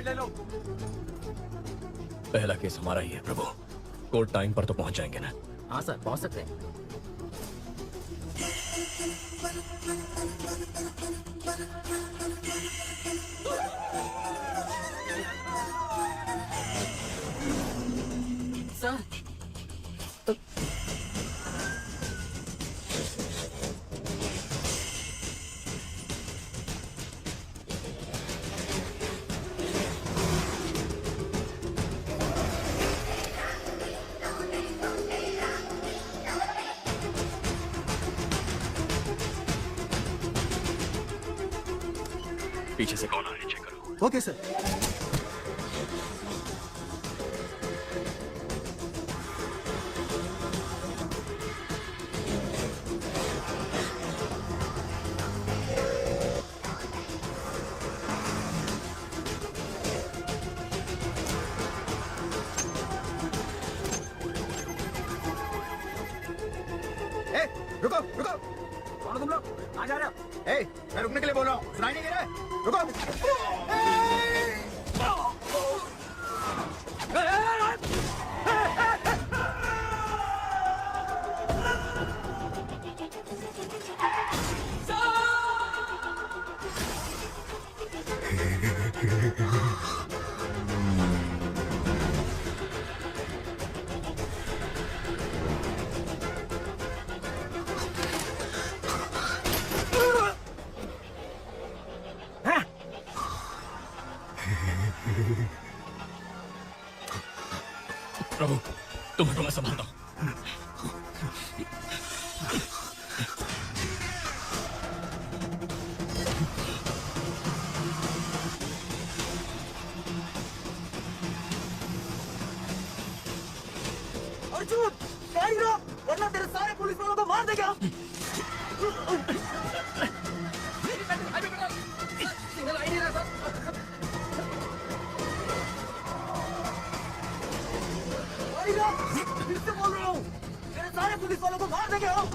ले लो। पहला केस हमारा ही है प्रभु। कोर्ट टाइम पर तो पहुंच जाएंगे ना? हाँ सर, पहुंच सकते हैं। सर पीछे से कौन आ रहा है, चेक करो। Okay sir. रुको रुको, कौन हो तुम लोग? कहाँ जा रहे हो? ए, मैं रुकने के लिए बोल रहा हूँ, सुनाई नहीं दे रहा है? रुको। प्रभु, तुम्हें तो मैं संभालता हूँ। अर्जुन, गाड़ी रोक, वरना तेरे सारे पुलिस वालों को मार देगा। फिर से बोल रहा हूँ, तेरे सारे पुलिस वालों को मार देंगे हम।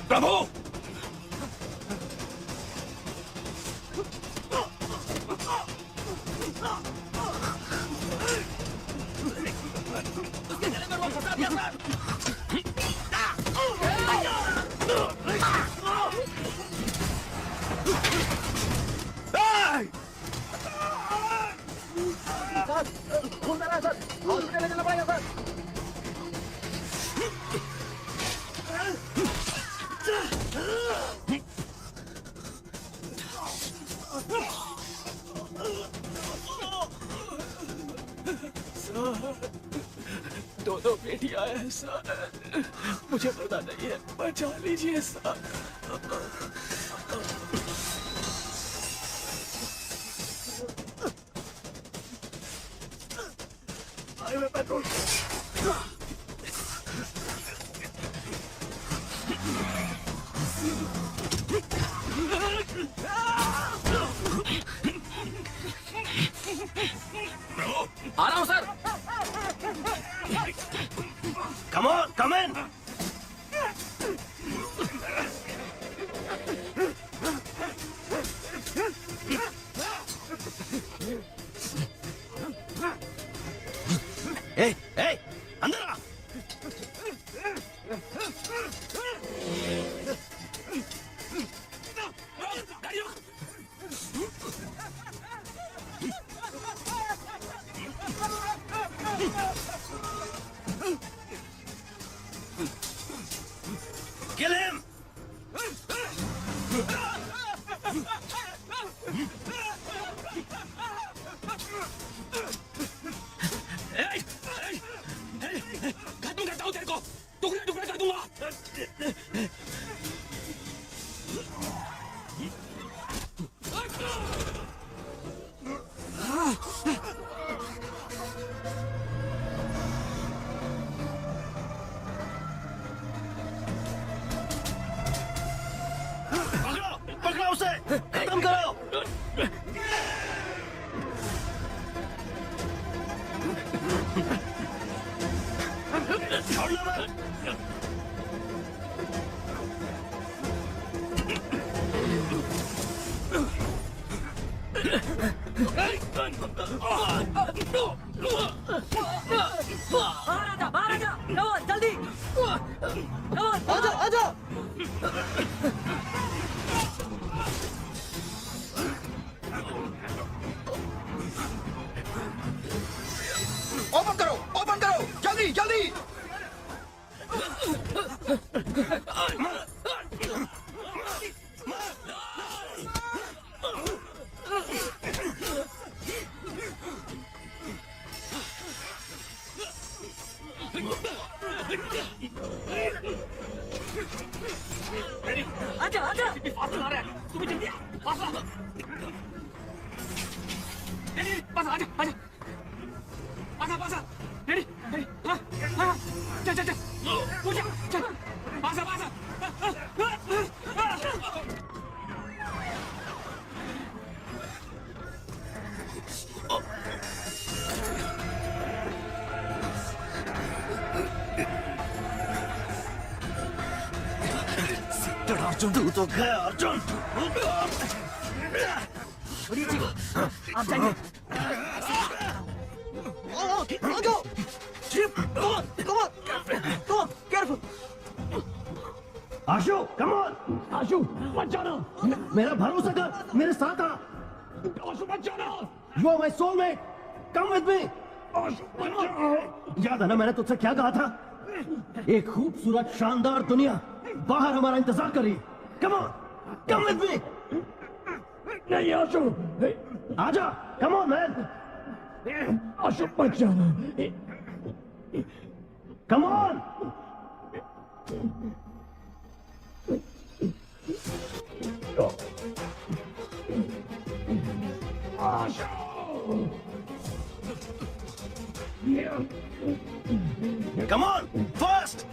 प्रभु उसके गले में वो फंसा दिया सर खून आ रहा है सर हॉस्पिटल ले जाना पड़ेगा सर दोनों बेटियां हैं सर मुझे पता नहीं है बचा लीजिए सर हाईवे पेट्रोल आ रहा हूं sir Come on, come in. Hey, hey, अंदर आ. Kill him! खत्म करता हूँ तेरे को टुकड़े टुकड़े कर दूंगा पकड़ो उसे खत्म करो छोड़ना मत बाहर आजा नवाज जल्दी नवाज आजा आजा ओपन करो जल्दी जल्दी आजा आजा फास्ट आ रहा है तुम्हें जल्दी पास आ पास आजा आजा आजा पास आ रेडी रेडी हाँ हाँ चल चल चल पूजा चल पास आ अर्जुन तू तो गया अर्जुन छोड़िए जी आप जाइए आ जाओ come on careful Ashu come on Ashu मत जाना मेरा भरोसा कर मेरे साथ आ आशु मत जाना you are my soulmate come with me Ashu मत जाना याद है ना मैंने तुझसे क्या कहा था एक खूबसूरत शानदार दुनिया बाहर हमारा इंतजार कर रही कम ऑन कम विद मी नहीं आशु आजा कम ऑन मैन आशु मत जाना come on Come on, fast!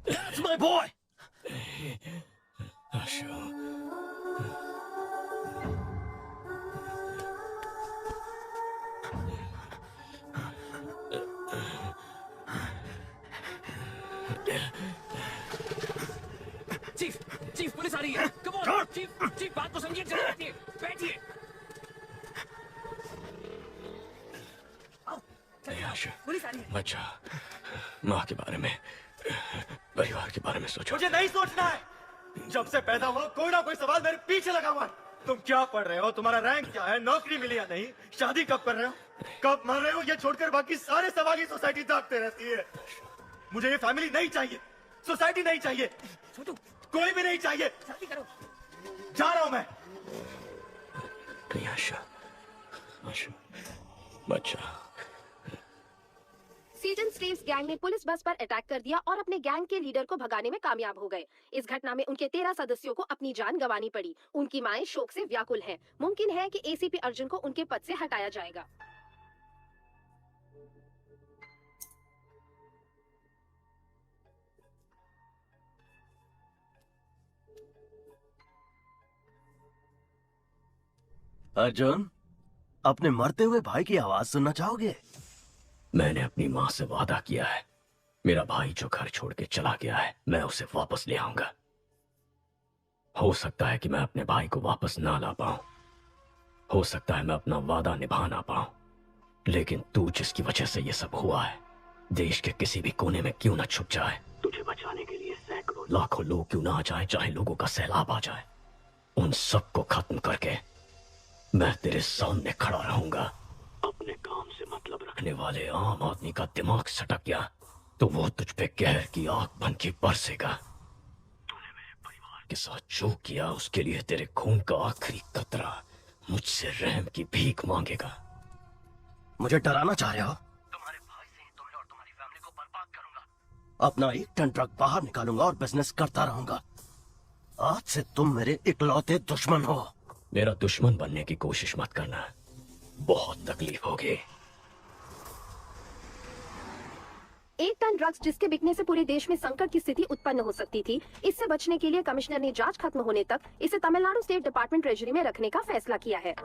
That's my boy! Chief chief police आ रही है। कम ऑन चीफ चीफ बात को समझिए, चले बैठिए बैठिए। पुलिस आ रही है। बच्चा, माँ के बारे में, परिवार के बारे में सोचो। मुझे नहीं सोचना है। जब से पैदा हुआ कोई ना कोई सवाल मेरे पीछे लगा हुआ है। तुम क्या पढ़ रहे हो, तुम्हारा रैंक क्या है, नौकरी मिली या नहीं, शादी कब कर रहे हो, कब मर रहे हो, ये छोड़कर बाकी सारे सवाल ही सोसाइटी दागते रहती है। मुझे ये फैमिली नहीं चाहिए, सोसाइटी नहीं चाहिए, कोई भी नहीं चाहिए। शादी करो। जा रहा हूं मैं। नहीं आशा, आशा, बच्चा। सीजन स्लेव्स गैंग ने पुलिस बस पर अटैक कर दिया और अपने गैंग के लीडर को भगाने में कामयाब हो गए। इस घटना में उनके 13 सदस्यों को अपनी जान गंवानी पड़ी। उनकी माएं शोक से व्याकुल हैं। मुमकिन है कि एसीपी अर्जुन को उनके पद से हटाया जाएगा। अर्जुन, अपने मरते हुए भाई की आवाज सुनना चाहोगे? मैंने अपनी माँ से वादा किया है, मेरा भाई जो घर छोड़ के चला गया है, मैं उसे वापस ले आऊंगा। हो सकता है कि मैं अपने भाई को वापस ना ला पाऊं, हो सकता है मैं अपना वादा निभा ना पाऊं, लेकिन तू जिसकी वजह से ये सब हुआ है, देश के किसी भी कोने में क्यों ना छुप जाए, तुझे बचाने के लिए सैकड़ों लाखों लोग क्यों ना आ जाए, चाहे लोगों का सैलाब आ जाए, उन सबको खत्म करके मैं तेरे सामने खड़ा रहूंगा। अपने काम से मतलब रखने वाले आम आदमी का दिमाग सटक गया तो वो तुझ पे कहर की आग बन के बरसेगा। तूने मेरे परिवार के साथ जो किया उसके लिए तेरे खून का आखिरी कतरा मुझसे रहम की भीख मांगेगा। मुझे डराना चाह रहे हो? तुम्हारे भाई से तुम्हें और तुम्हारी फैमिली को बर्बाद करूंगा। अपना 1 टन ट्रक बाहर निकालूंगा और बिजनेस करता रहूंगा। आज से तुम मेरे इकलौते दुश्मन हो। मेरा दुश्मन बनने की कोशिश मत करना, बहुत तकलीफ होगी। 1 टन ड्रग्स जिसके बिकने से पूरे देश में संकट की स्थिति उत्पन्न हो सकती थी। इससे बचने के लिए कमिश्नर ने जांच खत्म होने तक इसे तमिलनाडु स्टेट डिपार्टमेंट ट्रेजरी में रखने का फैसला किया है।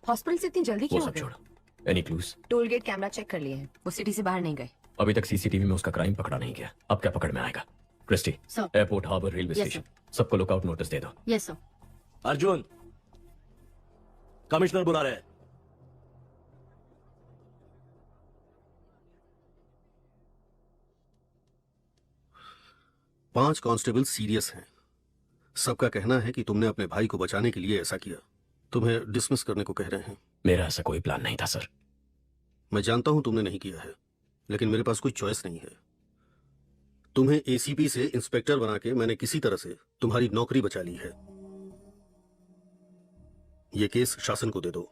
हॉस्पिटल से इतनी जल्दी वो क्यों सब छोड़ो। Any clues? Toll gate camera check कर लिए हैं, वो सिटी से बाहर नहीं गए। अभी तक सीसीटीवी में उसका क्राइम पकड़ा नहीं गया, अब क्या पकड़ में आएगा? Christie, airport, harbour, railway Yes, station, सबको लुकआउट नोटिस दे दो। Yes sir. अर्जुन, कमिश्नर बुला रहे हैं। पांच कांस्टेबल सीरियस हैं। सबका कहना है कि तुमने अपने भाई को बचाने के लिए ऐसा किया। तुम्हें डिसमिस करने को कह रहे हैं। मेरा ऐसा कोई प्लान नहीं था सर। मैं जानता हूं तुमने नहीं किया है, लेकिन मेरे पास कोई चॉइस नहीं है। तुम्हें एसीपी से इंस्पेक्टर बना के मैंने किसी तरह से तुम्हारी नौकरी बचा ली है। यह केस शासन को दे दो।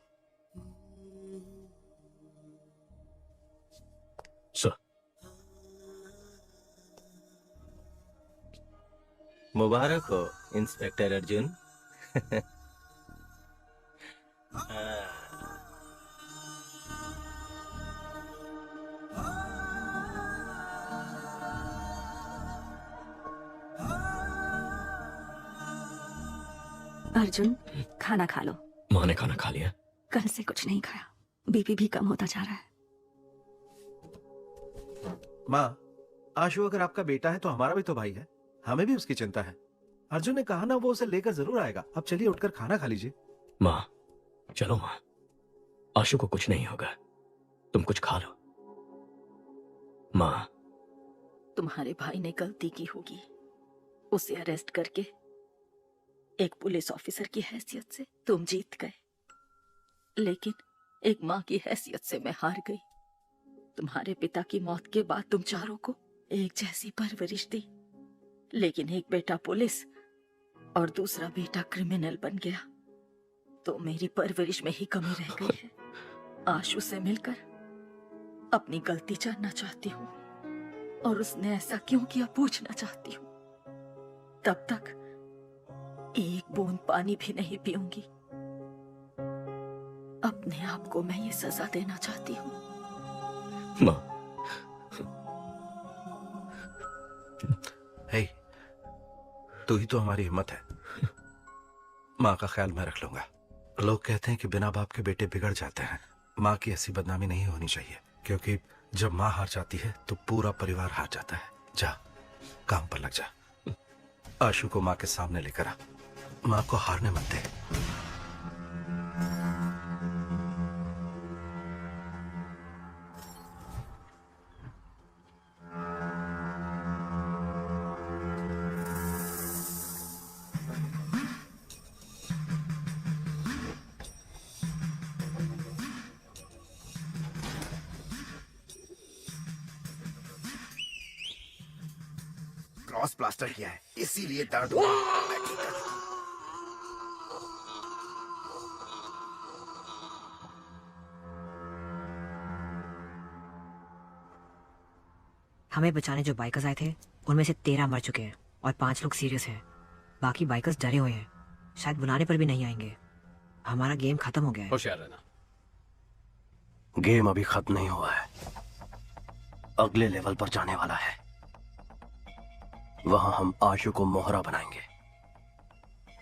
सर। मुबारक हो इंस्पेक्टर अर्जुन। अर्जुन, खाना खा लो। माँ ने खाना खा लिया? कल से कुछ नहीं खाया, बीपी भी कम होता जा रहा है। माँ, आशु अगर आपका बेटा है तो हमारा भी तो भाई है, हमें भी उसकी चिंता है। अर्जुन ने कहा ना वो उसे लेकर जरूर आएगा। अब चलिए उठकर खाना खा लीजिए। माँ, चलो माँ, आशु को कुछ नहीं होगा, तुम कुछ खा लो। माँ, तुम्हारे भाई ने गलती की होगी, उसे अरेस्ट करके एक पुलिस ऑफिसर की हैसियत से तुम जीत गए, लेकिन एक माँ की हैसियत से मैं हार गई। तुम्हारे पिता की मौत के बाद तुम चारों को एक जैसी परवरिश दी, लेकिन एक बेटा पुलिस और दूसरा बेटा क्रिमिनल बन गया, तो मेरी परवरिश में ही कमी रह गई है। आशु से मिलकर अपनी गलती जानना चाहती हूँ और उसने ऐसा क्यों किया पूछना चाहती हूँ। तब तक एक बूंद पानी भी नहीं पीऊंगी। अपने आप को मैं ये सजा देना चाहती हूँ। माँ, हे, तू ही तो हमारी हिम्मत है। माँ का ख्याल मैं रख लूंगा। लोग कहते हैं कि बिना बाप के बेटे बिगड़ जाते हैं। माँ की ऐसी बदनामी नहीं होनी चाहिए, क्योंकि जब माँ हार जाती है तो पूरा परिवार हार जाता है। जा, काम पर लग जा। आशु को माँ के सामने लेकर आ। माँ को हारने मत दे। क्रॉस प्लास्टर किया है, इसीलिए दर्द हुआ। मैं ठीक कर दूंगा। हमें बचाने जो बाइकर्स आए थे उनमें से 13 मर चुके हैं और 5 लोग सीरियस हैं। बाकी बाइकर्स डरे हुए हैं, शायद बुलाने पर भी नहीं आएंगे। हमारा गेम खत्म हो गया है। होशियार रहना। गेम अभी खत्म नहीं हुआ है, अगले लेवल पर जाने वाला है। वहां हम आशु को मोहरा बनाएंगे।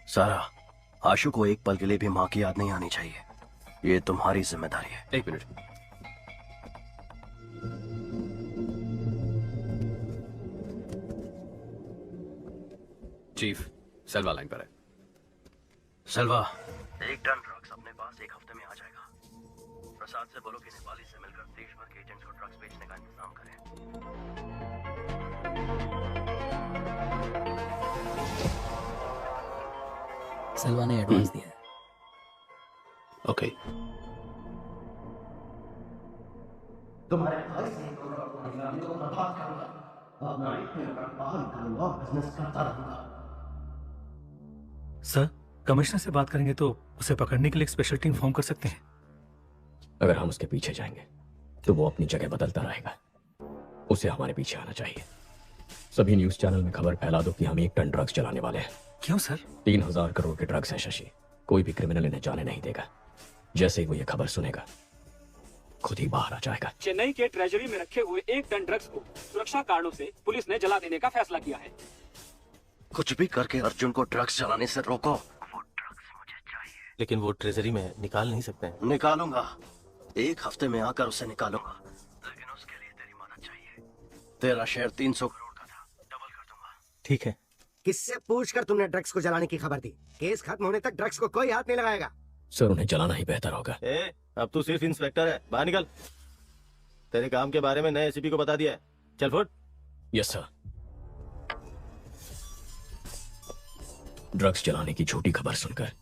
सारा, आशु को एक पल के लिए भी मां की याद नहीं आनी चाहिए। ये तुम्हारी जिम्मेदारी है। एक मिनट। चीफ, सेल्वा लाइन पर है। सेल्वा, एक टन ड्रग्स अपने पास 1 हफ्ते में आ जाएगा। प्रसाद से बोलो कि नेपाली से मिलकर देश भर के एजेंट्स को ड्रग्स बेचने का इंतजाम करें। सेल्वा ने एडवांस दिया है। ओके। तुम्हारे भाई से तो मैं बात करूंगा। अपना एक मिनट बाहर निकलूंगा और बिजनेस करता रहूंगा। सर, कमिश्नर से बात करेंगे तो उसे पकड़ने के लिए एक स्पेशल टीम फॉर्म कर सकते हैं। अगर हम उसके पीछे जाएंगे तो वो अपनी जगह बदलता रहेगा। उसे हमारे पीछे आना चाहिए। सभी न्यूज चैनल में खबर फैला दो कि हम 1 टन ड्रग्स चलाने वाले हैं। क्यों सर? 3000 करोड़ के ड्रग्स हैं शशि। कोई भी क्रिमिनल इन्हें जाने नहीं देगा। जैसे ही वो ये खबर सुनेगा खुद ही बाहर आ जाएगा। चेन्नई के ट्रेजरी में रखे हुए 1 टन ड्रग्स को सुरक्षा कारणों से पुलिस ने जला देने का फैसला किया है। कुछ भी करके अर्जुन को ड्रग्स चलाने से रोको। लेकिन वो ट्रेजरी में निकाल नहीं सकते हैं। निकालूंगा, 1 हफ्ते में आकर उसे निकालूंगा। लेकिन उसके लिए तेरी मदद चाहिए। तेरा शेयर 300 करोड़ का था, डबल कर दूंगा। ठीक है। किससे पूछकर तुमने ड्रग्स को जलाने की खबर दी? केस खत्म होने तक ड्रग्स को कोई हाथ नहीं लगाएगा। सर, उन्हें जलाना ही बेहतर होगा। अब तू सिर्फ इंस्पेक्टर है, बाहर निकल। तेरे काम के बारे में नए एसीपी को बता दिया है। चल फुट। Yes sir. ड्रग्स चलाने की झूठी खबर सुनकर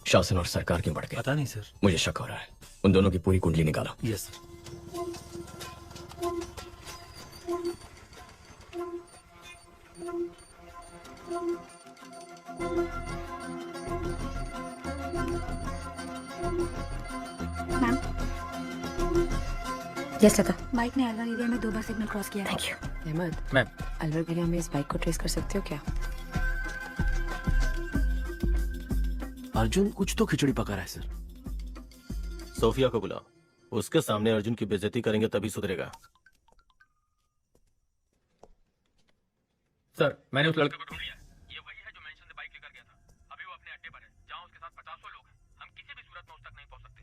शासन और सरकार क्यों बढ़ गए? पता नहीं सर, मुझे शक हो रहा है। उन दोनों की पूरी कुंडली निकालो। Yes sir. मैम, यस लता। बाइक ने अलवर एरिया में 2 बार सिग्नल क्रॉस किया है। Thank you. Ahmed, ma'am, Alwar area में इस बाइक को ट्रेस कर सकते हो क्या? अर्जुन कुछ तो खिचड़ी पका रहा है सर। सोफिया को बुलाओ, उसके सामने अर्जुन की बेइज्जती करेंगे तभी सुधरेगा। सर, मैंने उस लड़के को ढूंढ लिया। ये वही है जो मेंशन से बाइक लेकर गया था। अभी वो अपने अड्डे पर है, जहां उसके साथ 50 लोग हैं। हम किसी भी सूरत में उस तक नहीं पहुंच सकते।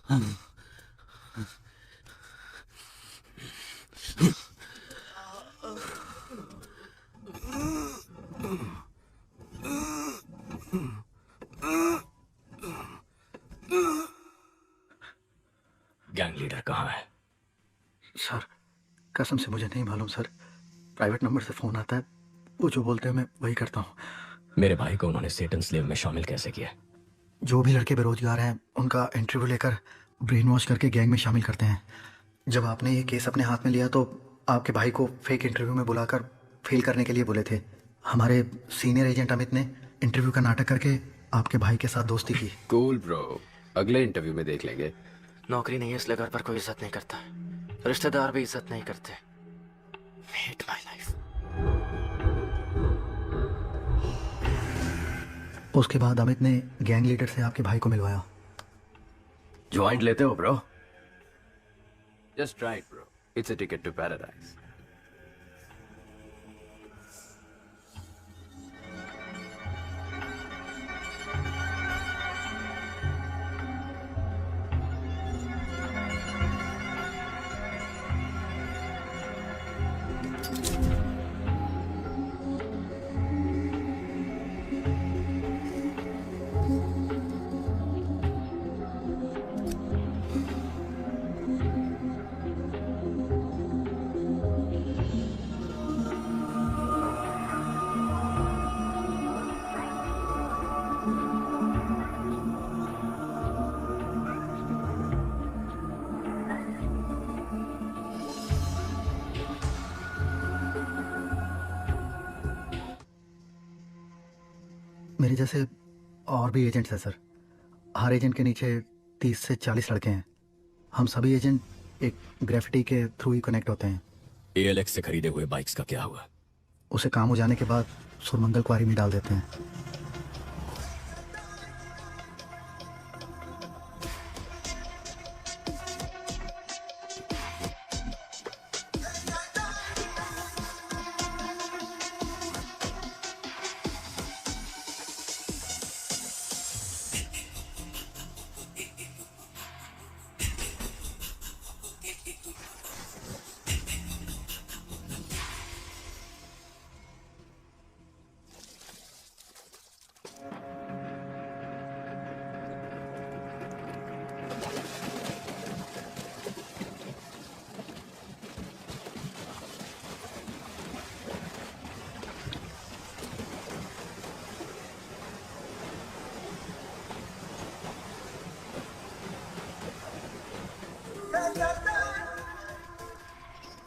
गैंग लीडर कहाँ है? सर कसम से मुझे नहीं मालूम सर। प्राइवेट नंबर से फोन आता है, वो जो बोलते हैं मैं वही करता हूँ। मेरे भाई को उन्होंने सेटन स्लेव में शामिल कैसे किया? जो भी लड़के बेरोजगार हैं उनका इंटरव्यू लेकर ब्रेन वॉश करके गैंग में शामिल करते हैं। जब आपने ये केस अपने हाथ में लिया तो आपके भाई को फेक इंटरव्यू में बुलाकर फेल करने के लिए बोले थे। हमारे सीनियर एजेंट अमित ने इंटरव्यू का नाटक करके आपके भाई के साथ दोस्ती की। कूल ब्रो, अगले इंटरव्यू में देख लेंगे। नौकरी नहीं है इसलिए घर पर कोई इज्जत नहीं करता, रिश्तेदार भी इज्जत नहीं करते। Hate my life. उसके बाद अमित ने गैंग लीडर से आपके भाई को मिलवाया। ज्वाइंट लेते हो bro? Just right bro, it's a ticket to paradise. मेरे जैसे और भी एजेंट्स हैं सर। हर एजेंट के नीचे 30 से 40 लड़के हैं। हम सभी एजेंट एक ग्रेफिटी के थ्रू ही कनेक्ट होते हैं। ALX से खरीदे हुए बाइक्स का क्या हुआ? उसे काम हो जाने के बाद सुरमंगल क्वारी में डाल देते हैं।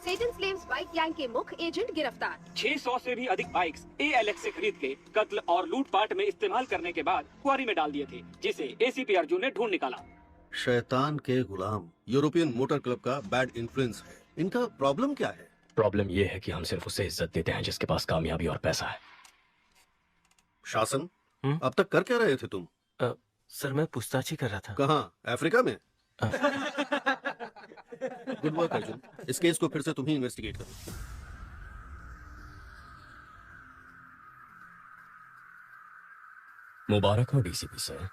सेटन स्लेव्स बाइक गैंग के मुख्य एजेंट गिरफ्तार। 600 से भी अधिक बाइक्स ALX से खरीद के कत्ल और लूटपाट में इस्तेमाल करने के बाद क्वारी में डाल दिए थे, जिसे ACP अर्जुन ने ढूंढ निकाला। शैतान के गुलाम यूरोपियन मोटर क्लब का बैड इन्फ्लुएंस है। इनका प्रॉब्लम क्या है? प्रॉब्लम ये है कि हम सिर्फ उसे इज्जत देते हैं जिसके पास कामयाबी और पैसा है। शासन, अब तक कर क्या रहे थे तुम? सर मैं पूछताछ ही कर रहा था। कहाँ? अफ्रीका में? Good work Arjun. इस केस को फिर से तुम ही इन्वेस्टिगेट करो। मुबारक हो DCP sir.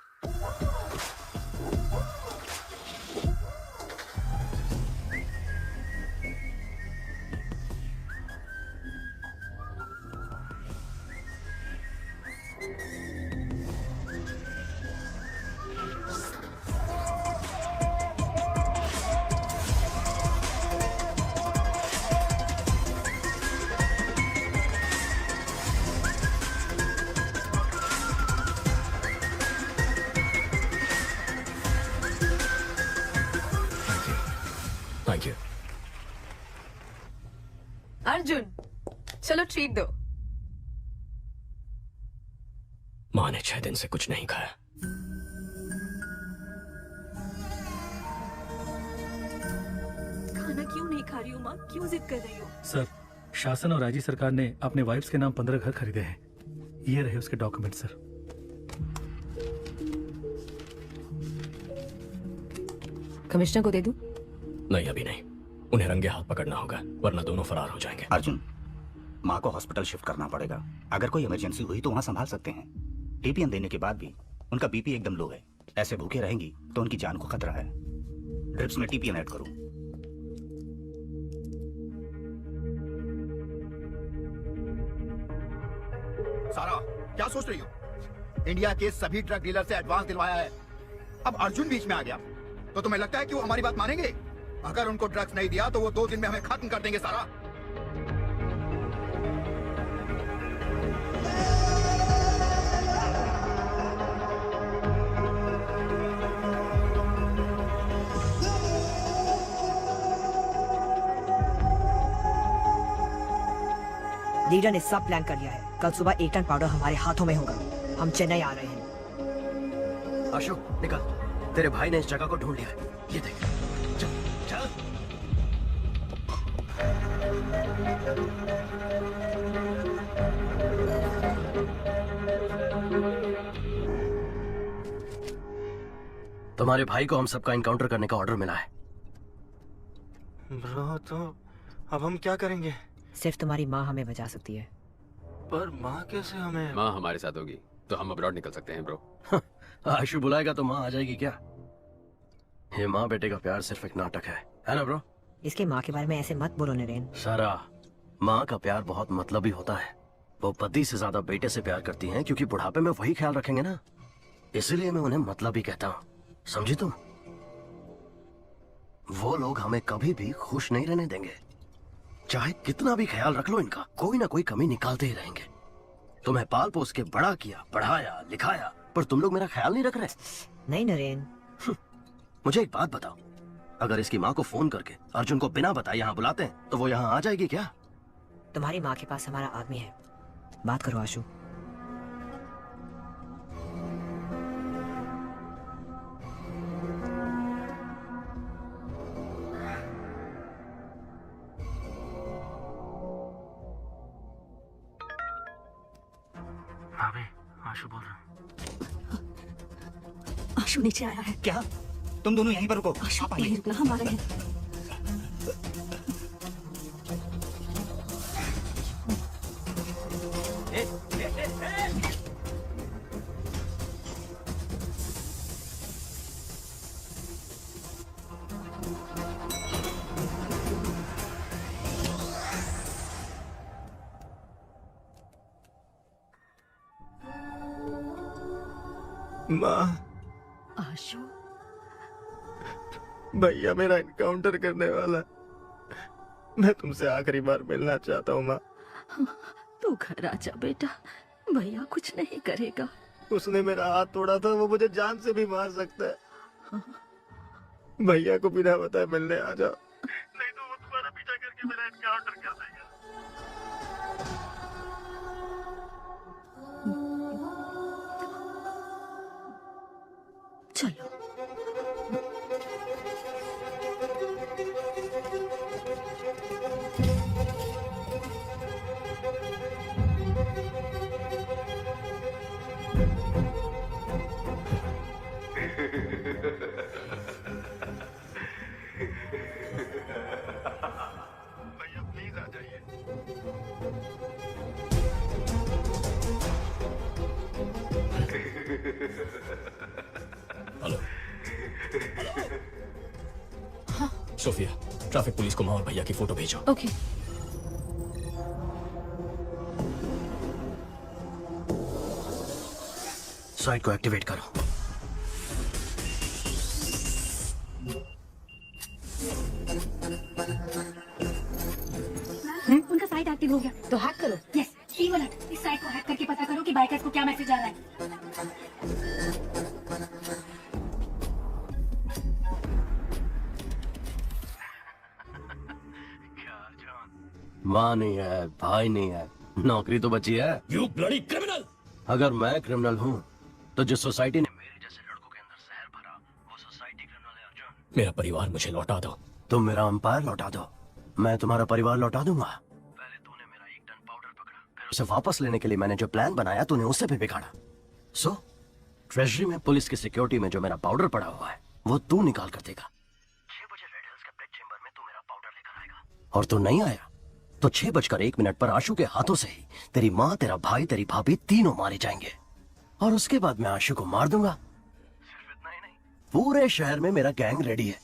Thank you. Arjun, चलो ट्रीट दो। माँ ने 6 दिन से कुछ नहीं खाया। खाना क्यों नहीं खा रही हो माँ? क्यों जिद कर रही हो? सर, शासन और राज्य सरकार ने अपने वाइफ्स के नाम 15 घर खरीदे हैं। ये रहे उसके डॉक्यूमेंट सर। कमिश्नर को दे दूं? नहीं, अभी नहीं। उन्हें रंगे हाथ पकड़ना होगा, वरना दोनों फरार हो जाएंगे। अर्जुन, माँ को हॉस्पिटल शिफ्ट करना पड़ेगा। अगर कोई इमरजेंसी हुई तो वहाँ संभाल सकते हैं। TPN देने के बाद भी उनका BP एकदम लो है। ऐसे भूखे रहेंगी तो उनकी जान को खतरा है। ड्रिप्स में टीपीएन ऐड करूं। सारा, क्या सोच रही हो? इंडिया के सभी ड्रग डीलर से एडवांस दिलवाया है। अब अर्जुन बीच में आ गया तो तुम्हें लगता है कि वो हमारी बात मानेंगे? अगर उनको ड्रग्स नहीं दिया तो वो 2 दिन में हमें खत्म कर देंगे सारा। लीडर ने सब प्लान कर लिया है। कल सुबह 1 टन पाउडर हमारे हाथों में होगा। हम चेन्नई आ रहे हैं। अशोक निकल, तेरे भाई ने इस जगह को ढूंढ लिया है। ये देख, चल चल। तुम्हारे भाई को हम सबका इनकाउंटर करने का ऑर्डर मिला है। ब्रो तो अब हम क्या करेंगे? सिर्फ तुम्हारी माँ हमें बचा सकती है। पर माँ कैसे हमें? माँ हमारे साथ होगी तो हम अब्रॉड निकल सकते हैं ब्रो। आशु बुलाएगा तो माँ आ जाएगी क्या? ये माँ बेटे का प्यार सिर्फ एक नाटक है ना ब्रो? इसके माँ के बारे में ऐसे मत बोलो नरेन। सारा, माँ का प्यार बहुत मतलबी होता है। वो पति से ज्यादा बेटे से प्यार करती हैं क्योंकि बुढ़ापे में वही ख्याल रखेंगे ना। इसीलिए मैं उन्हें मतलबी कहता हूँ, समझी तुम? वो लोग हमें कभी भी खुश नहीं रहने देंगे। चाहे कितना भी ख्याल रख लो इनका, कोई ना कोई कमी निकालते ही रहेंगे। तुम्हें पाल पोस के बड़ा किया, पढ़ाया, लिखाया, पर तुम लोग मेरा ख्याल नहीं रख रहे। नहीं नरेन। मुझे एक बात बताओ, अगर इसकी माँ को फोन करके अर्जुन को बिना बताए यहाँ बुलाते हैं तो वो यहाँ आ जाएगी क्या? तुम्हारी माँ के पास हमारा आदमी है, बात करो आशु। भाभी, आशु बोल रहा हूँ। आशु नीचे आया है। क्या? तुम दोनों यहीं पर रुको। आशु यहीं रुकना, हम आ रहे हैं। माँ, आशु, भैया मेरा इनकाउंटर करने वाला है। मैं तुमसे आखिरी बार मिलना चाहता हूँ माँ। तू घर आजा बेटा, भैया कुछ नहीं करेगा। उसने मेरा हाथ तोड़ा था, वो मुझे जान से भी मार सकता है। भैया को बिना बताए मिलने आ जाओ, नहीं तो वो तुम्हारा पीछा करके मेरा इनकाउंटर कर देगा। चलो। भैया प्लीज आ जाइए। हेलो। सोफिया, ट्रैफिक पुलिस को माँ और भैया की फोटो भेजो। ओके। साइट को एक्टिवेट करो। उनका साइट एक्टिव हो गया। तो हैक करो। Yes, 3 minute. इस साइट को हैक करके पता करो कि बाइकर्स को क्या मैसेज आ रहा है। माँ नहीं है, भाई नहीं है, नौकरी तो बची है। You bloody criminal! अगर मैं क्रिमिनल हूँ तो जिस सोसाइटी ने मेरे जैसे लड़कों के अंदर जहर भरा, वो सोसाइटी क्रिमिनल है अर्जुन। मेरा परिवार मुझे लौटा दो। तुम मेरा अंपायर लौटा दो, मैं तुम्हारा परिवार लौटा दूंगा। पहले तूने मेरा 1 टन पाउडर पकड़ा, फिर उसे वापस लेने के लिए मैंने जो प्लान बनाया तूने उससे भी बिगाड़ा। सो ट्रेजरी में पुलिस की सिक्योरिटी में जो मेरा पाउडर पड़ा हुआ है वो तू निकाल कर देगा। 6 बजे रेड हिल्स के ब्रेक चेंबर में तू मेरा पाउडर लेकर आएगा। और तू नहीं आया तो 6:01 पर आशु के हाथों से ही तेरी माँ, तेरा भाई, तेरी भाभी तीनों मारे जाएंगे। और उसके बाद मैं आशु को मार दूंगा। सिर्फ इतना ही नहीं, पूरे शहर में मेरा गैंग रेडी है।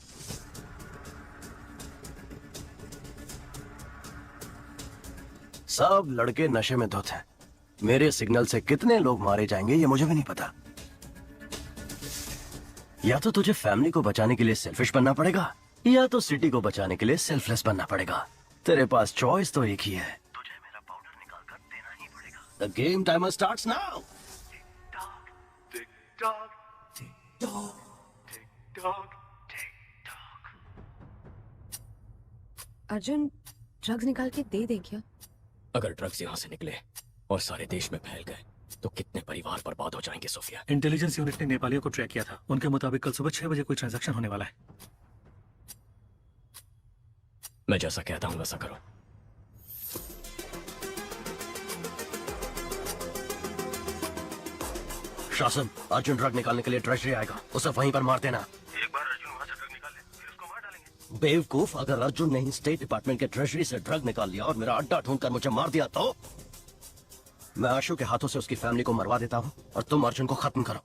सब लड़के नशे में धुत हैं। मेरे सिग्नल से कितने लोग मारे जाएंगे ये मुझे भी नहीं पता। या तो तुझे फैमिली को बचाने के लिए सेल्फिश बनना पड़ेगा, या तो सिटी को बचाने के लिए सेल्फलेस बनना पड़ेगा। तेरे पास चॉइस तो एक ही है। तुझे मेरा पाउडर निकाल कर देना ही पड़ेगा। The game timer starts now. Arjun, drugs निकाल के दे दे क्या? अगर ड्रग्स यहाँ से निकले और सारे देश में फैल गए तो कितने परिवार बर्बाद हो जाएंगे सोफिया। इंटेलिजेंस यूनिट ने नेपालियों को ट्रैक किया था। उनके मुताबिक कल सुबह 6 बजे कोई ट्रांजैक्शन होने वाला है। मैं जैसा कहता हूँ वैसा करो। शासन, अर्जुन ड्रग निकालने के लिए ट्रेजरी आएगा, उसे वहीं पर मार देना। एक बार अर्जुन वहां से ड्रग निकाल ले, फिर उसको मार डालेंगे। बेवकूफ, अगर अर्जुन ने स्टेट डिपार्टमेंट के ट्रेजरी से ड्रग निकाल लिया और मेरा अड्डा ढूंढकर मुझे मार दिया तो मैं आशु के हाथों से उसकी फैमिली को मरवा देता हूँ और तुम अर्जुन को खत्म करो।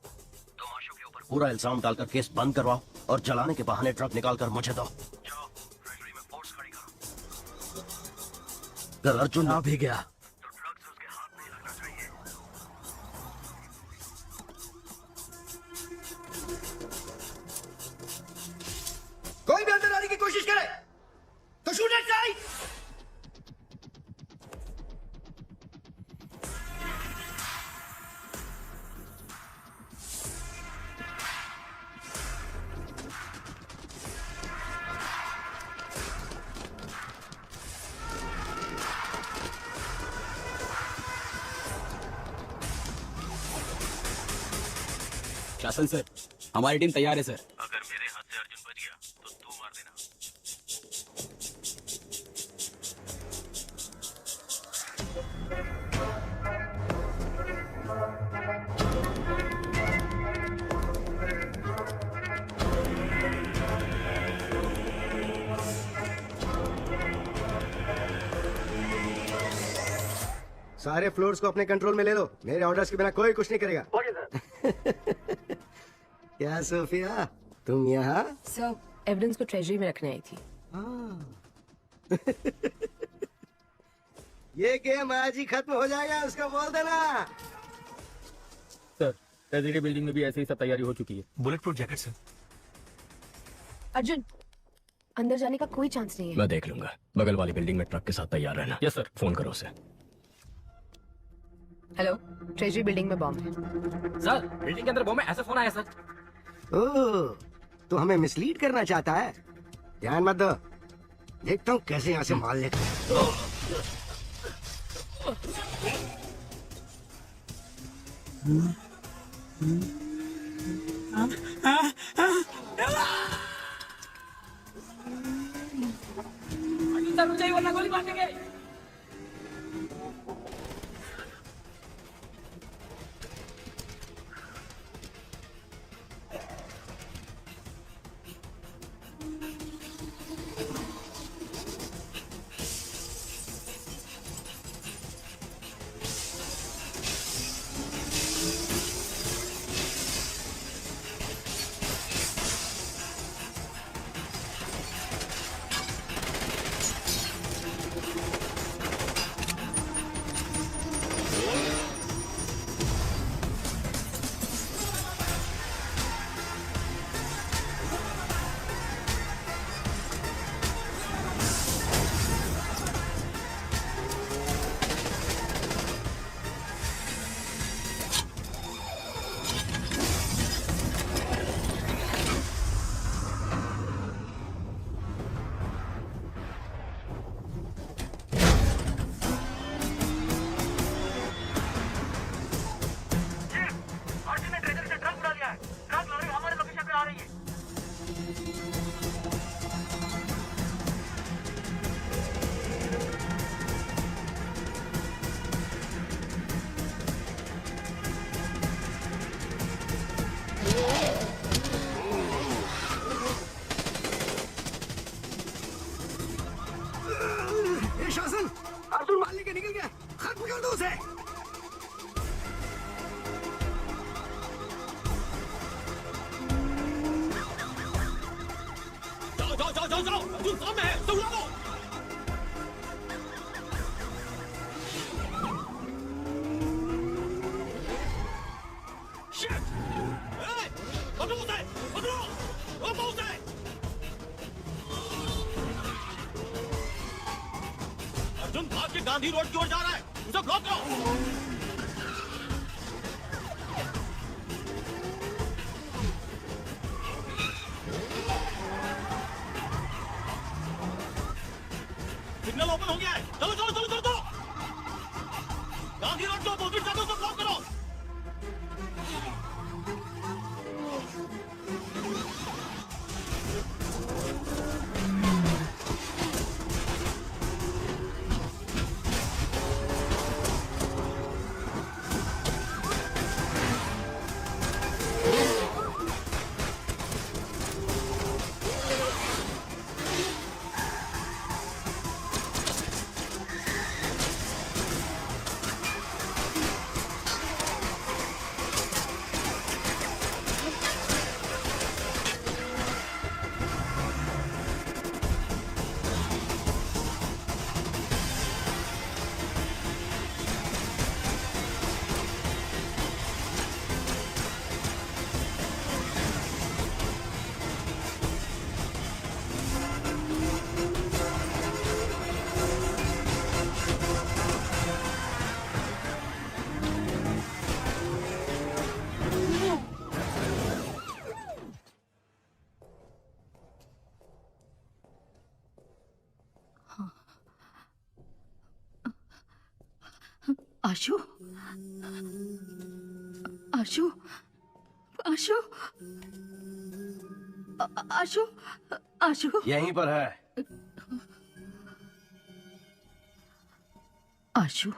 तुम आशु के ऊपर पूरा इल्जाम डालकर केस बंद करवाओ और जलाने के बहाने ड्रग निकालकर मुझे दो। अगर अर्जुन आ भी गया कोई भी अंदर आने की कोशिश करे तो शूट एट साइड। शासन सर, हमारी टीम तैयार है सर। अगर मेरे हाथ से अर्जुन बच गया तो तू मार देना। सारे फ्लोर्स को अपने कंट्रोल में ले लो। मेरे ऑर्डर्स के बिना कोई कुछ नहीं करेगा। Okay sir. क्या सोफिया, तुम यहाँ? सर, एविडेंस को ट्रेजरी में रखने आई थी। ये गेम आज ही खत्म हो जाएगा, उसको बोल देना। सर, ट्रेजरी बिल्डिंग में भी ऐसे ही सब तैयारी हो चुकी है। Bullet proof jacket sir. Arjun, अंदर जाने का कोई चांस नहीं है। मैं देख लूंगा। बगल वाली बिल्डिंग में ट्रक के साथ तैयार रहना। Yes sir. फोन करो उसे। हेलो, ट्रेजरी बिल्डिंग में बॉम्ब है। सर, बिल्डिंग के अंदर बॉम्ब है, ऐसा फोन आया सर। ओह, तो हमें मिसलीड करना चाहता है। ध्यान मत दो, देखता हूँ कैसे यहाँ से माल लेकर। सर, मुझे वरना गोली मार देंगे। शासन, अर्जुन मार लेके निकल गया, खत्म कर दो उसे। जाओ, अर्जुन सामने है, दौड़ाओ। गांधी रोड की ओर जा रहा है, उसे ब्लॉक करो। सिग्नल ओपन हो गया है, चलो चलो चलो चलो चलो। गांधी रोड जो अपोजिट जाते उसे ब्लॉक करो। आशु, आशु, आशु, आशु, आशु, यहीं पर है। आशु,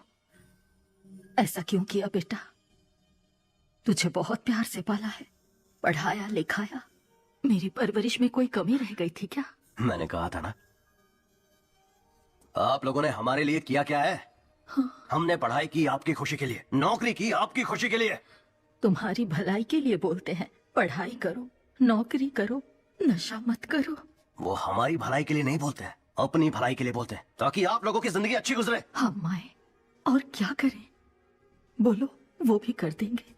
ऐसा क्यों किया बेटा? तुझे बहुत प्यार से पाला है, पढ़ाया लिखाया, मेरी परवरिश में कोई कमी रह गई थी क्या? मैंने कहा था ना, आप लोगों ने हमारे लिए किया क्या है? हमने पढ़ाई की आपकी खुशी के लिए, नौकरी की आपकी खुशी के लिए। तुम्हारी भलाई के लिए बोलते हैं, पढ़ाई करो, नौकरी करो, नशा मत करो। वो हमारी भलाई के लिए नहीं बोलते हैं, अपनी भलाई के लिए बोलते हैं, ताकि आप लोगों की जिंदगी अच्छी गुजरे। हम आए और क्या करें? बोलो, वो भी कर देंगे।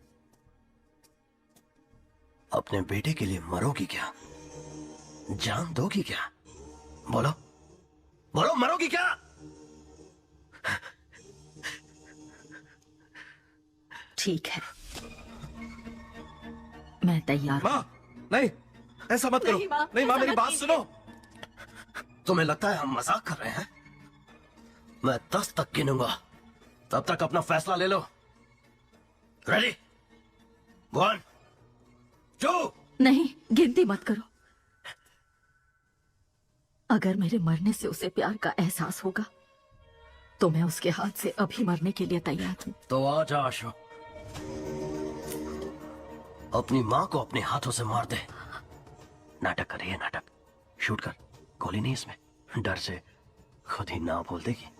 अपने बेटे के लिए मरोगी क्या? जान दोगी क्या? बोलो बोलो, मरोगी क्या? ठीक है, मैं तैयार। माँ, नहीं, ऐसा मत करो। नहीं माँ, मेरी बात सुनो। तुम्हें लगता है हम मजाक कर रहे हैं? मैं 10 तक गिनूंगा, तब तक अपना फैसला ले लो। रेडी? 1, 2। नहीं, गिनती मत करो। अगर मेरे मरने से उसे प्यार का एहसास होगा तो मैं उसके हाथ से अभी मरने के लिए तैयार हूँ। तो आजा आशु, अपनी माँ को अपने हाथों से मार दे। नाटक कर रही है, नाटक। शूट कर, गोली नहीं इसमें। डर से खुद ही ना बोल देगी।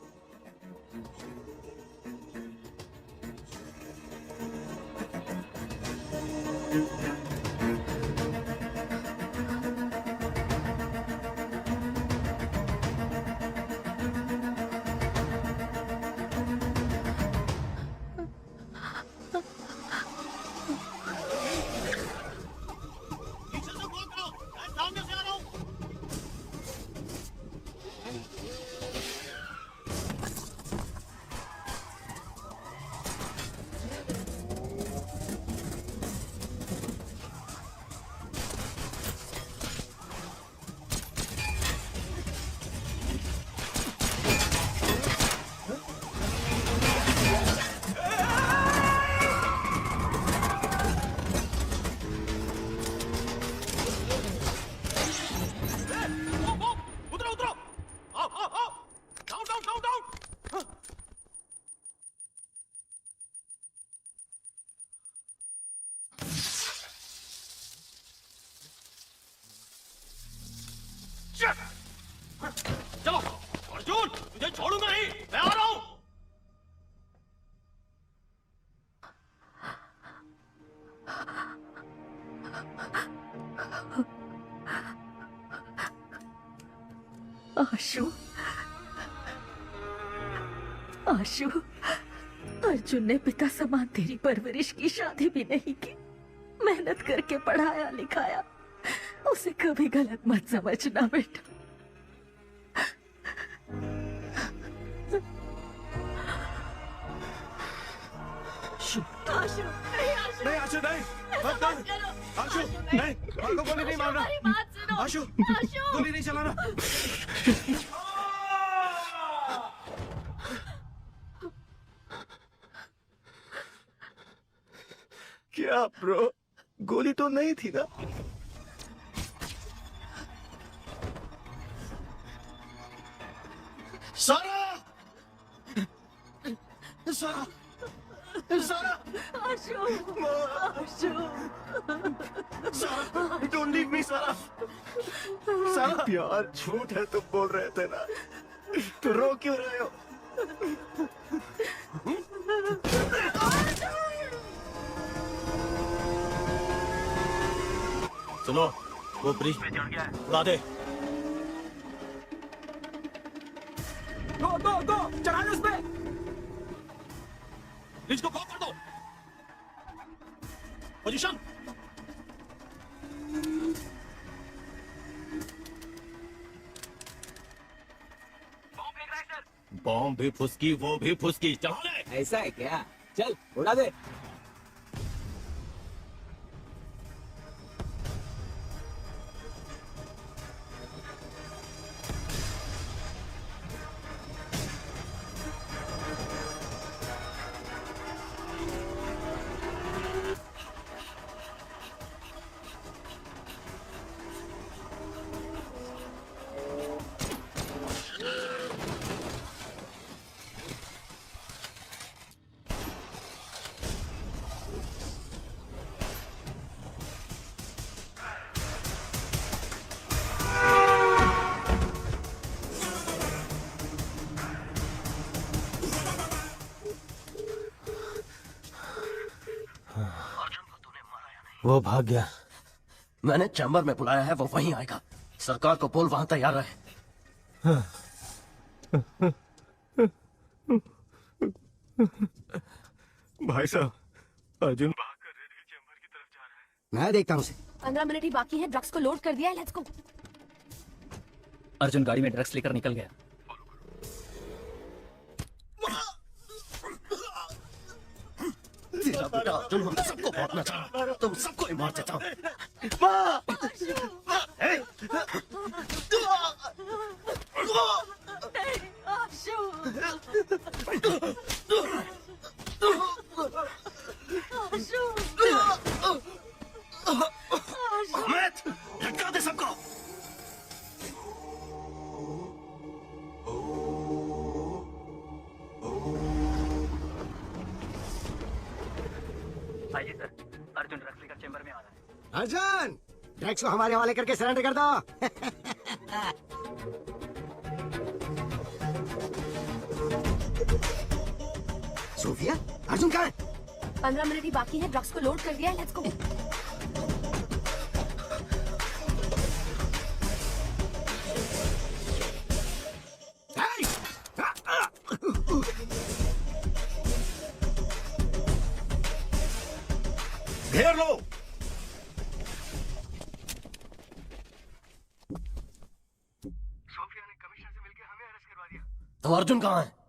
चलो अर्जुन, तुझे छोड़ूंगा नहीं, मैं आ रहा हूं। आशु, आशु, अर्जुन ने पिता समान तेरी परवरिश की, शादी भी नहीं की, मेहनत करके पढ़ाया लिखाया। उसे कभी गलत मत समझना बेटा। आशु नहीं, आशु नहीं, मत कर। आशु नहीं, माँ को गोली नहीं मारना। आशु गोली नहीं चलाना। क्या ब्रो, गोली तो नहीं थी ना? सारा सारा सारा आशु आशु सारा, डोंट लीव मी सारा। सारा प्यार झूठ है तुम बोल रहे थे ना, तो रो क्यों रहे हो? सुनो, वो ब्रिज पे चढ़ गया है, उड़ा दे। गो चढ़ा दो उसपे। ब्रिज को ब्लॉक कर दो। पोजीशन। बॉम्ब भी फुसकी, वो भी फुसकी, चला ले। ऐसा है क्या? चल उड़ा दे। वो भाग गया। मैंने चैम्बर में बुलाया है, वो वहीं आएगा। सरकार को बोल वहां तैयार रहे। भाई साहब, अर्जुन भागकर रेड हिल चैम्बर की तरफ जा रहा है। मैं देखता हूँ उसे। 15 मिनट ही बाकी है, ड्रग्स को लोड कर दिया है, लेट्स गो। अर्जुन गाड़ी में ड्रग्स लेकर निकल गया। तेरा बेटा अर्जुन हम सबको मारना चाहा, तुम सबको ही मार देता हूँ। अमित, लटका दे सबको। आइए सर, अर्जुन ड्रग्स लेकर चेंबर में आ रहा है। अर्जुन, ड्रग्स को हमारे हवाले करके सरेंडर कर दो। सोफिया, अर्जुन कहाँ है? 15 मिनट ही बाकी है, ड्रग्स को लोड कर दिया है, लेट्स गो। घेर लो। सोफिया ने कमिश्नर से मिलकर हमें अरेस्ट करवा दिया। तो अर्जुन कहाँ है?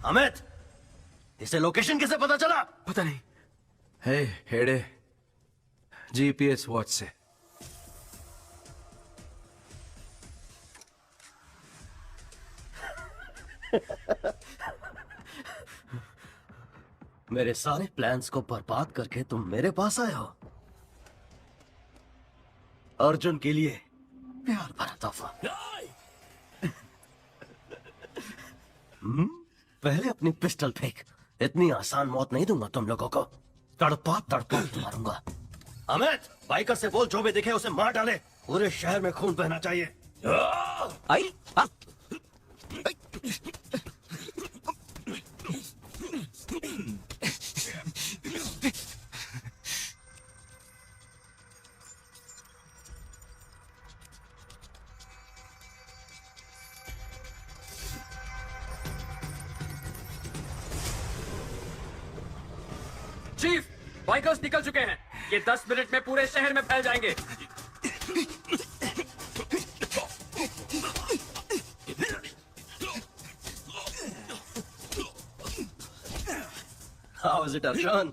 अमित, इसे लोकेशन कैसे पता चला? पता नहीं। हे हेडे, जीपीएस वॉच से। मेरे सारे प्लान्स को बर्बाद करके तुम मेरे पास आए हो। अर्जुन के लिए प्यार भरा तोहफा। पहले अपनी पिस्टल फेंक। इतनी आसान मौत नहीं दूंगा तुम लोगों को, तड़पा तड़पा मारूंगा। अमित, बाइकर से बोल जो भी दिखे उसे मार डाले। पूरे शहर में खून बहना चाहिए। आई चीफ, बाइकर्स निकल चुके हैं। ये 10 मिनट में पूरे शहर में फैल जाएंगे। How is it, Arjun?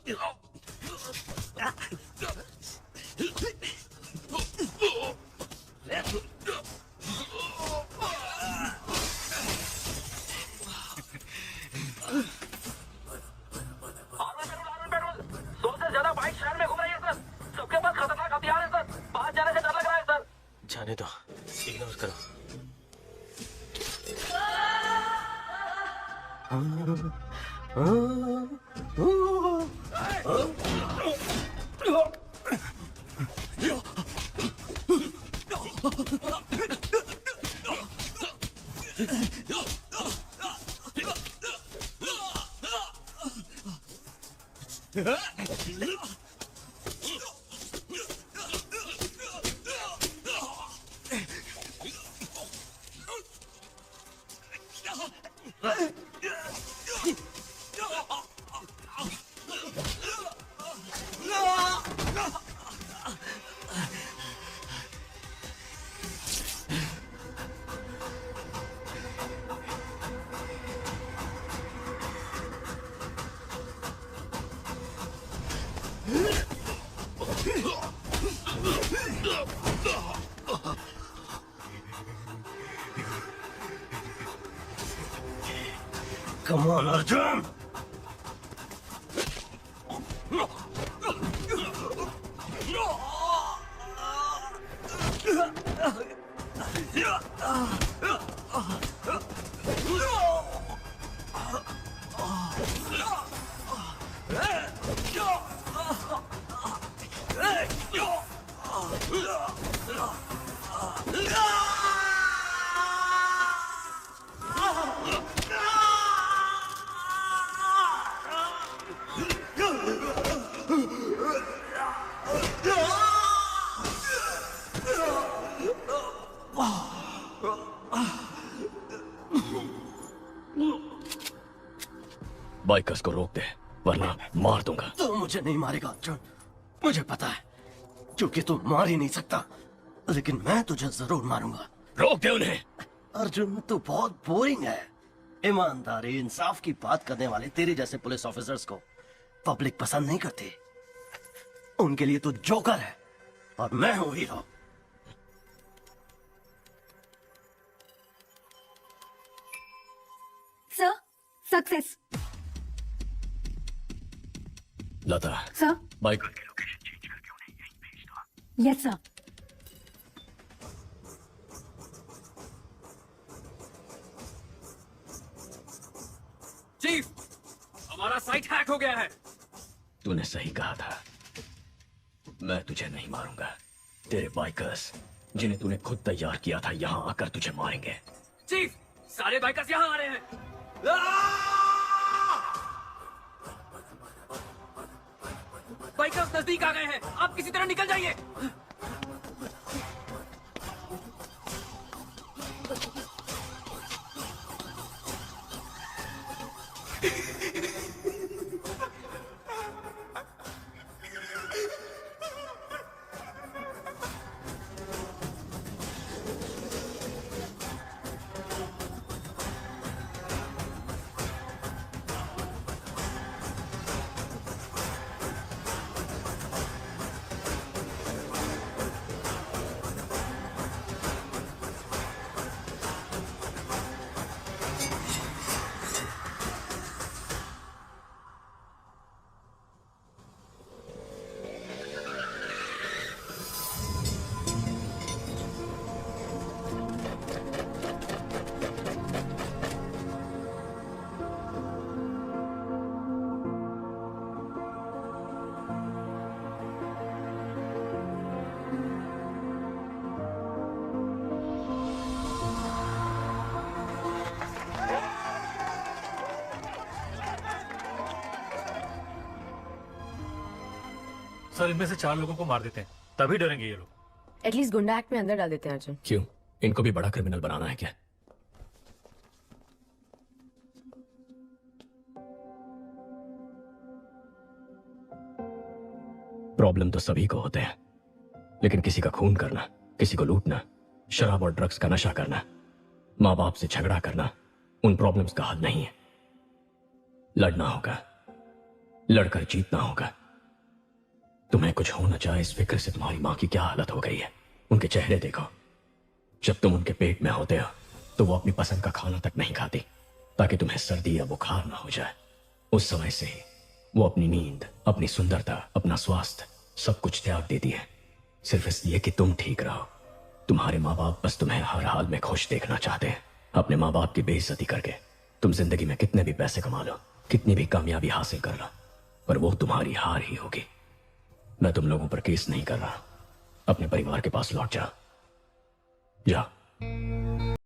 ज्यादा बाइक शहर में घूम रही है सर। सबके पास खतरनाक हथियार है सर। बाहर जाने से डर लग रहा है सर। जाने दो, इग्नोर करो। Come on, Arjun! बाइकर्स को रोक दे, वरना मार दूंगा। तू मुझे नहीं मारेगा अर्जुन, मुझे पता है, क्योंकि तू मार ही नहीं सकता। लेकिन मैं तुझे जरूर मारूंगा। रोक दे उन्हें। अर्जुन, तू बहुत बोरिंग है। ईमानदारी, इंसाफ की बात करने वाले तेरे जैसे पुलिस ऑफिसर्स को पब्लिक पसंद नहीं करती। उनके लिए तू जोकर है और मैं हूं hero. Sir, success. Lata, sir, bike yes sir. Chief, हमारा साइट हैक हो गया है। तूने सही कहा था, मैं तुझे नहीं मारूंगा। तेरे बाइकर्स, जिन्हें तूने खुद तैयार किया था, यहाँ आकर तुझे मारेंगे। चीफ, सारे बाइकर्स यहाँ आ रहे हैं। बाइकर्स नजदीक आ गए हैं, आप किसी तरह निकल जाइए। सर, इनमें से 4 लोगों को मार देते हैं, तभी डरेंगे ये लोग। एटलीस्ट गुंडा एक्ट में अंदर डाल देते हैं अर्जुन। क्यों? इनको भी बड़ा क्रिमिनल बनाना है क्या? प्रॉब्लम तो सभी को होते हैं, लेकिन किसी का खून करना, किसी को लूटना, शराब और ड्रग्स का नशा करना, माँ बाप से झगड़ा करना उन प्रॉब्लम्स का हल नहीं है। लड़ना होगा, लड़कर जीतना होगा। तुम्हें कुछ हो न जाए इस फिक्र से तुम्हारी माँ की क्या हालत हो गई है। उनके चेहरे देखो। जब तुम उनके पेट में होते हो तो वो अपनी पसंद का खाना तक नहीं खाती ताकि तुम्हें सर्दी या बुखार ना हो जाए। उस समय से ही वो अपनी नींद, अपनी सुंदरता, अपना स्वास्थ्य सब कुछ त्याग देती है, सिर्फ इसलिए कि तुम ठीक रहो। तुम्हारे माँ बाप बस तुम्हें हर हाल में खुश देखना चाहते हैं। अपने माँ बाप की बेइज्जती करके तुम जिंदगी में कितने भी पैसे कमा लो, कितनी भी कामयाबी हासिल कर लो, पर वो तुम्हारी हार ही होगी। मैं तुम लोगों पर केस नहीं कर रहा। अपने परिवार के पास लौट जाओ।